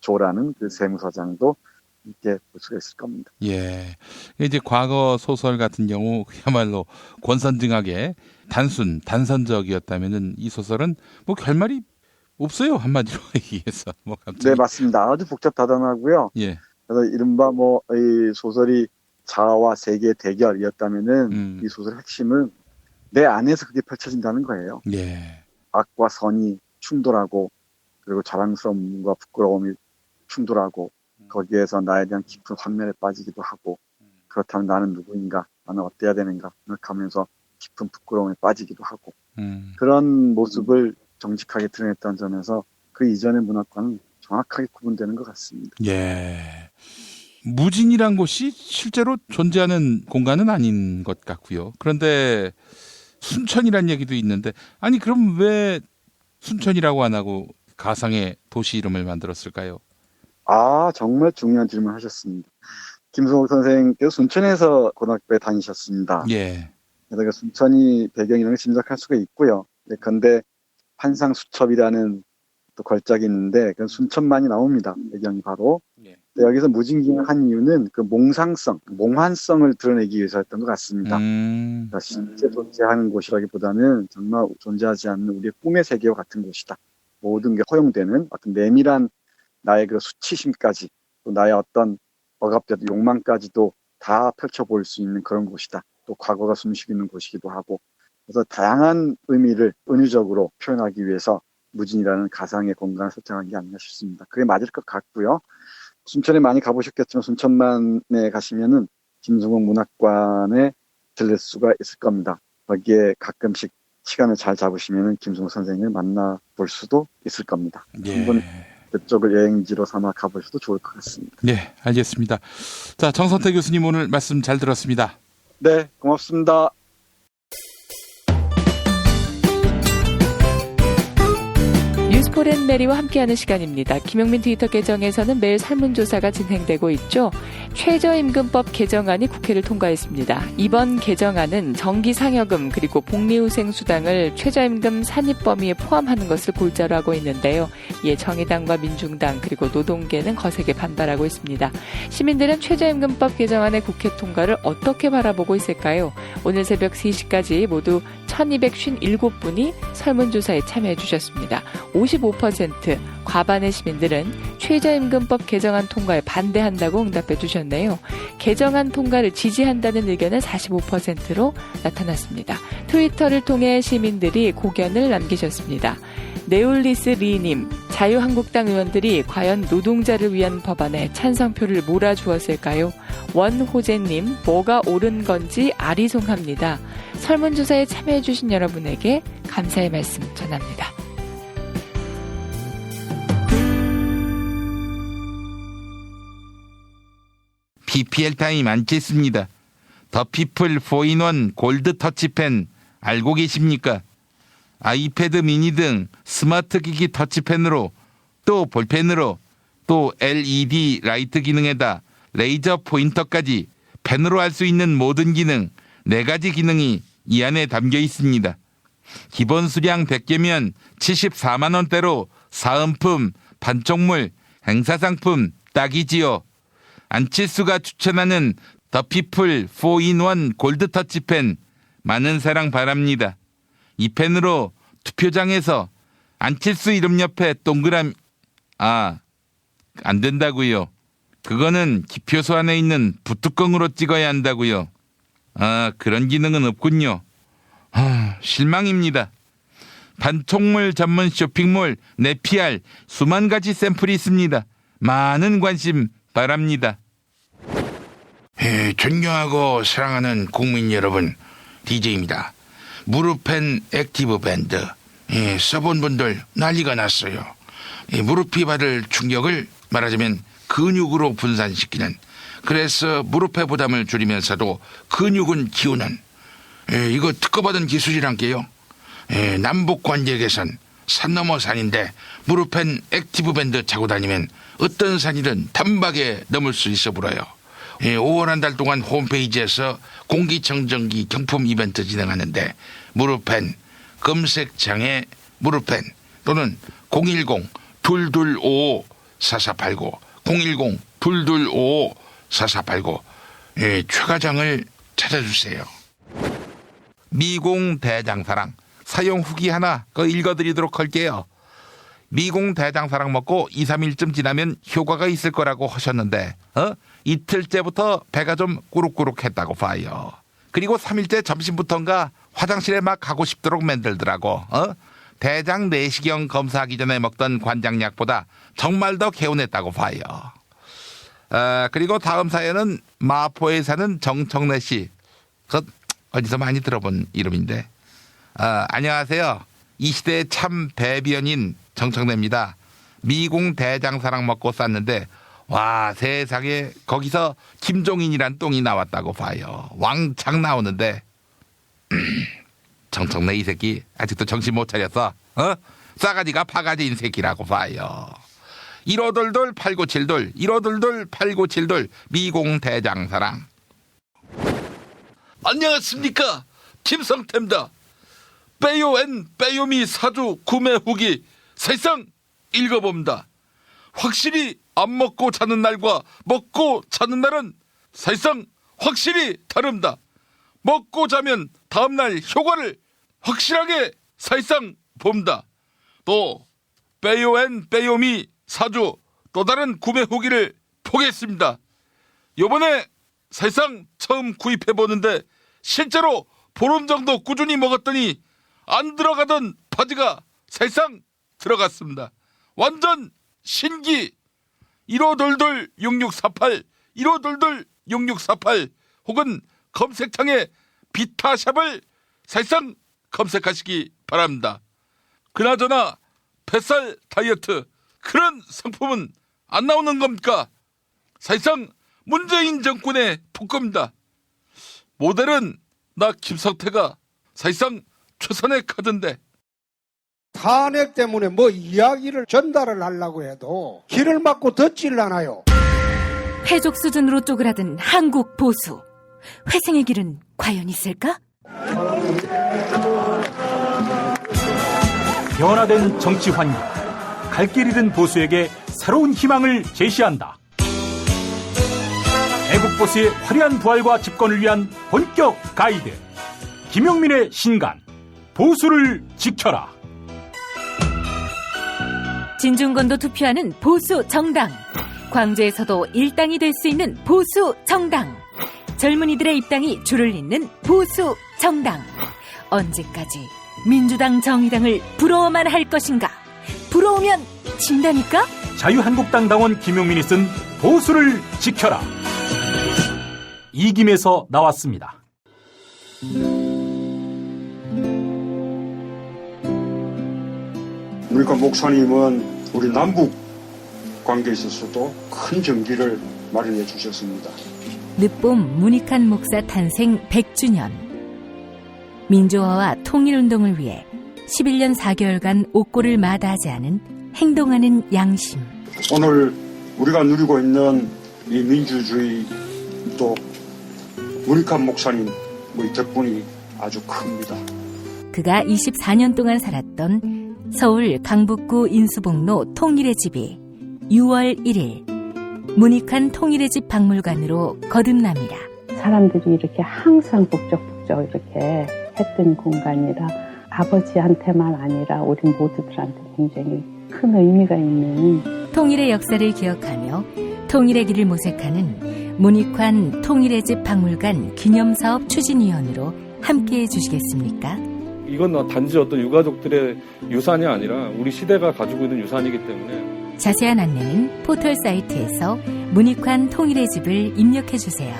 Speaker 29: 조라는 그 세무서장도 있게 볼 수가 있을 겁니다.
Speaker 27: 이제 과거 소설 같은 경우 그야말로 권선징악의 단선적이었다면은 이 소설은 뭐 결말이 없어요, 한마디로 얘기해서. 뭐 갑자기.
Speaker 29: 네, 맞습니다. 아주 복잡다단하고요. 그래서 이른바 뭐 이 소설이 자아와 세계의 대결이었다면은 이 소설의 핵심은 내 안에서 그게 펼쳐진다는 거예요. 악과 선이 충돌하고 그리고 자랑스러움과 부끄러움이 충돌하고 거기에서 나에 대한 깊은 환멸에 빠지기도 하고 그렇다면 나는 누구인가, 나는 어때야 되는가 생각하면서 깊은 부끄러움에 빠지기도 하고 그런 모습을 정직하게 드러냈던 점에서 그 이전의 문학과는 정확하게 구분되는 것 같습니다.
Speaker 27: 예. 무진이란 곳이 실제로 존재하는 공간은 아닌 것 같고요. 그런데 순천이란 얘기도 있는데 아니 그럼 왜 순천이라고 안 하고 가상의 도시 이름을 만들었을까요?
Speaker 29: 아, 정말 중요한 질문 하셨습니다. 김승옥 선생님께서 순천에서 고등학교에 다니셨습니다.
Speaker 27: 예.
Speaker 29: 그래서 순천이 배경이라는 걸 짐작할 수가 있고요. 그런데 환상수첩이라는 또 걸작이 있는데 그건 순천만이 나옵니다. 배경이 바로. 여기서 무진기행을 한 이유는 그 몽상성, 몽환성을 드러내기 위해서였던 것 같습니다. 그러니까 실제 존재하는 곳이라기보다는 정말 존재하지 않는 우리의 꿈의 세계와 같은 곳이다. 모든 게 허용되는 어떤 내밀한 나의 그 수치심까지 또 나의 어떤 억압된 욕망까지도 다 펼쳐볼 수 있는 그런 곳이다. 또 과거가 숨쉬고 있는 곳이기도 하고 그래서 다양한 의미를 은유적으로 표현하기 위해서 무진이라는 가상의 공간을 설정한 게 아닌가 싶습니다. 그게 맞을 것 같고요. 순천에 많이 가보셨겠지만 순천만에 가시면은 김승옥 문학관에 들릴 수가 있을 겁니다. 거기에 가끔씩 시간을 잘 잡으시면은 김승옥 선생님을 만나볼 수도 있을 겁니다.
Speaker 27: 예.
Speaker 29: 한번 그쪽을 여행지로 삼아 가보셔도 좋을 것 같습니다.
Speaker 27: 네, 알겠습니다. 자, 정선태 교수님 오늘 말씀 잘 들었습니다.
Speaker 29: 네, 고맙습니다.
Speaker 22: 뉴스포렌메리와 함께하는 시간입니다. 김용민 트위터 계정에서는 매일 설문조사가 진행되고 있죠. 최저임금법 개정안이 국회를 통과했습니다. 이번 개정안은 정기상여금 그리고 복리후생수당을 최저임금 산입 범위에 포함하는 것을 골자로 하고 있는데요. 이에 정의당과 민중당 그리고 노동계는 거세게 반발하고 있습니다. 시민들은 최저임금법 개정안의 국회 통과를 어떻게 바라보고 있을까요? 오늘 새벽 3시까지 모두 1257분이 설문조사에 참여해 주셨습니다. 55% 과반의 시민들은 최저임금법 개정안 통과에 반대한다고 응답해 주셨네요. 개정안 통과를 지지한다는 의견은 45%로 나타났습니다. 트위터를 통해 시민들이 고견을 남기셨습니다. 네올리스 리님, 자유한국당 의원들이 과연 노동자를 위한 법안에 찬성표를 몰아주었을까요? 원호재님, 뭐가 옳은 건지 아리송합니다. 설문조사에 참여해주신 여러분에게 감사의 말씀 전합니다.
Speaker 7: PPL 타임 안치스입니다. 더 피플 4인원 골드 터치펜 알고 계십니까? 아이패드 미니 등 스마트 기기 터치펜으로 또 볼펜으로 또 LED 라이트 기능에다 레이저 포인터까지 펜으로 할 수 있는 모든 기능 4가지 기능이 이 안에 담겨 있습니다. 기본 수량 100개면 74만 원대로 사은품, 반쪽물, 행사상품 딱이지요. 안칠수가 추천하는 더 피플 4인원 골드 터치펜 많은 사랑 바랍니다. 이 펜으로 투표장에서 안칠수 이름 옆에 동그라미 안 된다고요. 그거는 기표소 안에 있는 붓뚜껑으로 찍어야 한다고요. 그런 기능은 없군요. 실망입니다. 반촉물 전문 쇼핑몰 네피알 수만 가지 샘플이 있습니다. 많은 관심 바랍니다.
Speaker 1: 존경하고 사랑하는 국민 여러분, DJ입니다. 무릎펜 액티브 밴드 써본 분들 난리가 났어요. 무릎이 받을 충격을 말하자면 근육으로 분산시키는, 그래서 무릎의 부담을 줄이면서도 근육은 키우는 이거 특허받은 기술이란게요. 남북 관계 개선, 산 넘어 산인데 무릎펜 액티브 밴드 차고 다니면 어떤 산이든 단박에 넘을 수 있어 보여요. 5월 한 달 동안 홈페이지에서 공기청정기 경품 이벤트 진행하는데 무릎펜 검색창에 무릎펜 또는 010-2255-4489 010-2255-4489 최 과장을 찾아주세요.
Speaker 7: 미공 대장사랑 사용 후기 하나 읽어드리도록 할게요. 미공 대장사랑 먹고 2, 3일쯤 지나면 효과가 있을 거라고 하셨는데 이틀째부터 배가 좀 꾸룩꾸룩했다고 봐요. 그리고 3일째 점심부터인가 화장실에 막 가고 싶도록 만들더라고. 대장 내시경 검사하기 전에 먹던 관장약보다 정말 더 개운했다고 봐요. 그리고 다음 사연은 마포에 사는 정청래 씨.
Speaker 1: 어디서 많이 들어본 이름인데. 안녕하세요. 이 시대의 참 대변인 정청래입니다. 미궁 대장사랑 먹고 쌌는데 와, 세상에 거기서 김종인이란 똥이 나왔다고 봐요. 왕창 나오는데 정청래 이 새끼 아직도 정신 못 차렸어. 싸가지가 바가지인 새끼라고 봐요. 1522 8972 1522 8972 미궁 대장사랑. 안녕하십니까, 김성태입니다. 빼요앤 빼요미 사주 구매 후기 사실상 읽어봅니다. 확실히 안 먹고 자는 날과 먹고 자는 날은 사실상 확실히 다릅니다. 먹고 자면 다음날 효과를 확실하게 사실상 봅니다. 또 빼요앤 빼요미 사주 또 다른 구매 후기를 보겠습니다. 요번에 사실상 처음 구입해보는데 실제로 보름 정도 꾸준히 먹었더니 안 들어가던 바지가 사실상 들어갔습니다. 완전 신기. 1522-6648 1522-6648 혹은 검색창에 비타샵을 사실상 검색하시기 바랍니다. 그나저나 뱃살 다이어트 그런 상품은 안 나오는 겁니까? 사실상 문재인 정권의 폭거입니다. 모델은 나 김성태가 사실상 최선의 카드인데.
Speaker 19: 탄핵 때문에 뭐 이야기를 전달을 하려고 해도 길을 막고 듣질라나요.
Speaker 26: 해족 수준으로 쪼그라든 한국 보수. 회생의 길은 과연 있을까?
Speaker 4: 변화된 정치 환경, 갈 길 잃은 보수에게 새로운 희망을 제시한다. 애국 보수의 화려한 부활과 집권을 위한 본격 가이드, 김용민의 신간, 보수를 지켜라.
Speaker 26: 진중권도 투표하는 보수 정당. 광주에서도 일당이 될 수 있는 보수 정당. 젊은이들의 입당이 줄을 잇는 보수 정당. 언제까지 민주당 정의당을 부러워만 할 것인가? 부러우면 진다니까?
Speaker 4: 자유한국당 당원 김용민이 쓴 보수를 지켜라. 이김에서 나왔습니다.
Speaker 2: 그러니까 목사님은 우리 남북 관계에 있어서도 큰 정기를 마련해 주셨습니다.
Speaker 26: 늦봄 문익환 목사 탄생 100주년. 민주화와 통일운동을 위해 11년 4개월간 옥고를 마다하지 않은 행동하는 양심.
Speaker 2: 오늘 우리가 누리고 있는 이 민주주의 또 문익환 목사님 이 덕분이 아주 큽니다.
Speaker 26: 그가 24년 동안 살았던 서울 강북구 인수복로 통일의 집이 6월 1일 문익환 통일의 집 박물관으로 거듭납니다.
Speaker 8: 사람들이 이렇게 항상 북적북적 이렇게 했던 공간이라 아버지한테만 아니라 우리 모두들한테 굉장히 큰 의미가 있는
Speaker 26: 통일의 역사를 기억하며 통일의 길을 모색하는 문익환 통일의 집 박물관 기념사업 추진위원으로 함께해 주시겠습니까?
Speaker 17: 이건 단지 어떤 유가족들의 유산이 아니라 우리 시대가 가지고 있는 유산이기 때문에.
Speaker 26: 자세한 안내는 포털 사이트에서 문익환 통일의 집을 입력해 주세요.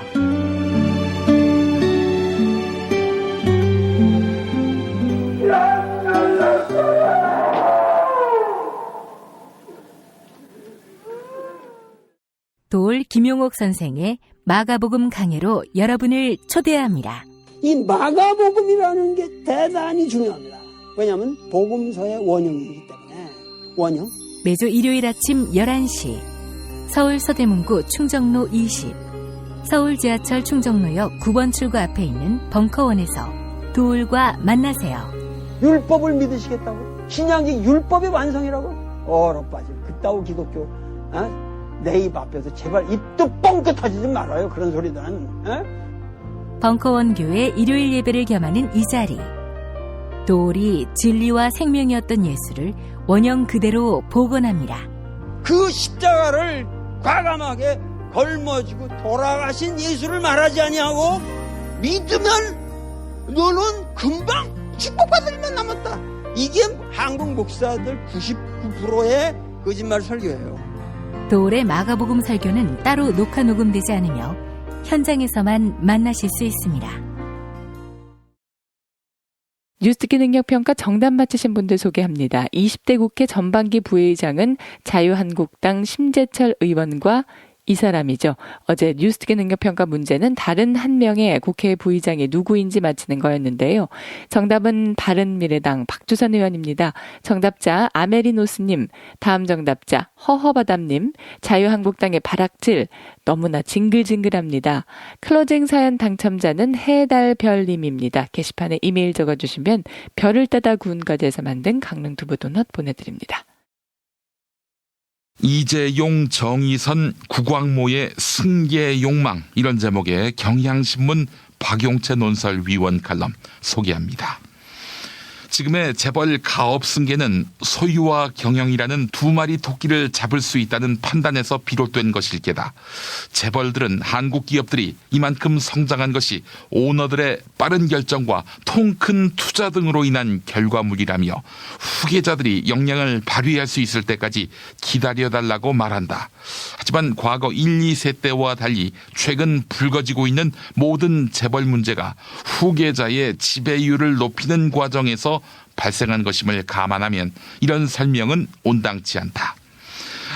Speaker 26: 도올 김용옥 선생의 마가복음 강해로 여러분을 초대합니다.
Speaker 18: 이 마가복음이라는 게 대단히 중요합니다. 왜냐하면 복음서의 원형이기 때문에. 원형.
Speaker 26: 매주 일요일 아침 11시 서울 서대문구 충정로 20 서울 지하철 충정로역 9번 출구 앞에 있는 벙커원에서 도울과 만나세요.
Speaker 18: 율법을 믿으시겠다고? 신약이 율법의 완성이라고? 얼어빠질 그따위 기독교 내 입 앞에서 제발 입도 뻥끗 터지지 말아요. 그런 소리들은.
Speaker 26: 벙커원 교회 일요일 예배를 겸하는 이 자리. 도울이 진리와 생명이었던 예수를 원형 그대로 복원합니다.
Speaker 18: 그 십자가를 과감하게 걸머지고 돌아가신 예수를 말하지 아니하고 믿으면 너는 금방 축복받을 일만 남았다. 이게 한국 목사들 99%의 거짓말 설교예요.
Speaker 26: 도울의 마가복음 설교는 따로 녹화 녹음되지 않으며 현장에서만 만나실 수 있습니다.
Speaker 22: 뉴스듣기 능력평가 정답 맞히신 분들 소개합니다. 20대 국회 전반기 부회의장은 자유한국당 심재철 의원과 이 사람이죠. 어제 뉴스듣기 능력평가 문제는 다른 한 명의 국회 부의장이 누구인지 맞히는 거였는데요. 정답은 바른미래당 박주선 의원입니다. 정답자 아메리노스님, 다음 정답자 허허바담님, 자유한국당의 바락질, 너무나 징글징글합니다. 클로징 사연 당첨자는 해달별님입니다. 게시판에 이메일 적어주시면 별을 따다 구운 과자에서 만든 강릉두부도넛 보내드립니다.
Speaker 7: 이재용, 정의선, 구광모의 승계 욕망, 이런 제목의 경향신문 박용채 논설위원 칼럼 소개합니다. 지금의 재벌 가업 승계는 소유와 경영이라는 두 마리 토끼를 잡을 수 있다는 판단에서 비롯된 것일 게다. 재벌들은 한국 기업들이 이만큼 성장한 것이 오너들의 빠른 결정과 통 큰 투자 등으로 인한 결과물이라며 후계자들이 역량을 발휘할 수 있을 때까지 기다려달라고 말한다. 하지만 과거 1, 2세 때와 달리 최근 불거지고 있는 모든 재벌 문제가 후계자의 지배율을 높이는 과정에서 발생한 것임을 감안하면 이런 설명은 온당치 않다.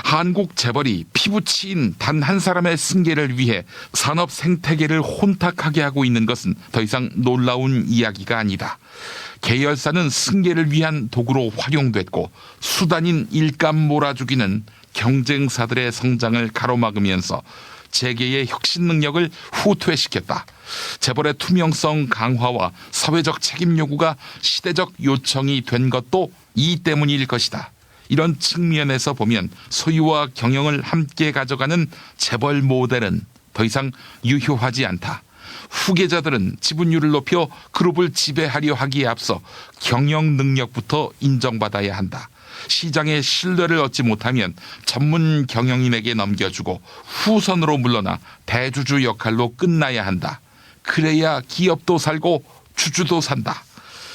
Speaker 7: 한국 재벌이 피부치인 단 한 사람의 승계를 위해 산업 생태계를 혼탁하게 하고 있는 것은 더 이상 놀라운 이야기가 아니다. 계열사는 승계를 위한 도구로 활용됐고 수단인 일감 몰아주기는 경쟁사들의 성장을 가로막으면서 재계의 혁신 능력을 후퇴시켰다. 재벌의 투명성 강화와 사회적 책임 요구가 시대적 요청이 된 것도 이 때문일 것이다. 이런 측면에서 보면 소유와 경영을 함께 가져가는 재벌 모델은 더 이상 유효하지 않다. 후계자들은 지분율을 높여 그룹을 지배하려 하기에 앞서 경영 능력부터 인정받아야 한다. 시장의 신뢰를 얻지 못하면 전문 경영인에게 넘겨주고 후선으로 물러나 대주주 역할로 끝나야 한다. 그래야 기업도 살고 주주도 산다.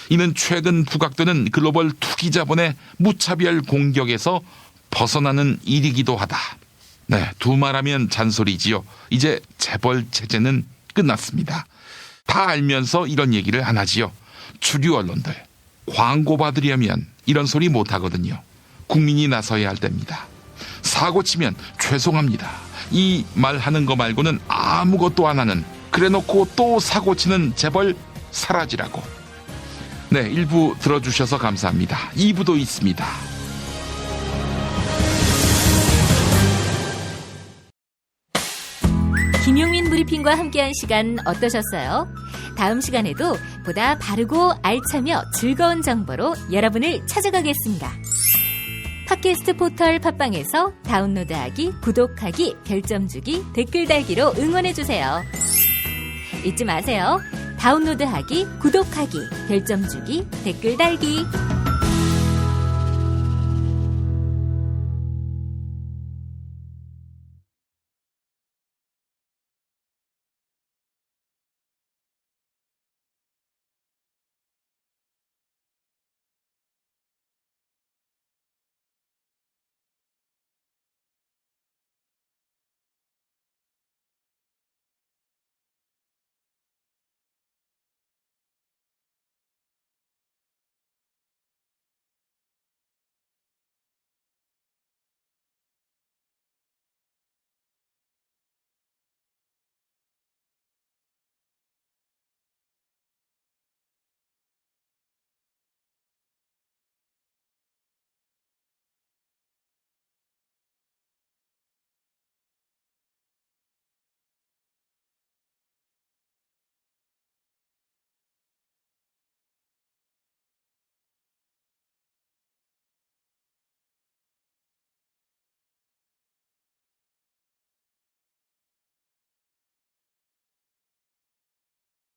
Speaker 7: 이는 최근 부각되는 글로벌 투기 자본의 무차별 공격에서 벗어나는 일이기도 하다. 네, 두말하면 잔소리지요. 이제 재벌 체제는 끝났습니다. 다 알면서 이런 얘기를 안 하지요. 주류 언론들. 광고 받으려면 이런 소리 못 하거든요. 국민이 나서야 할 때입니다. 사고 치면 죄송합니다. 이 말하는 거 말고는 아무것도 안 하는, 그래놓고 또 사고 치는 재벌 사라지라고. 네, 1부 들어주셔서 감사합니다. 2부도 있습니다.
Speaker 26: 김용민 브리핑과 함께한 시간 어떠셨어요? 다음 시간에도 보다 바르고 알차며 즐거운 정보로 여러분을 찾아가겠습니다. 팟캐스트 포털 팟빵에서 다운로드하기, 구독하기, 별점 주기, 댓글 달기로 응원해주세요. 잊지 마세요. 다운로드하기, 구독하기, 별점 주기, 댓글 달기.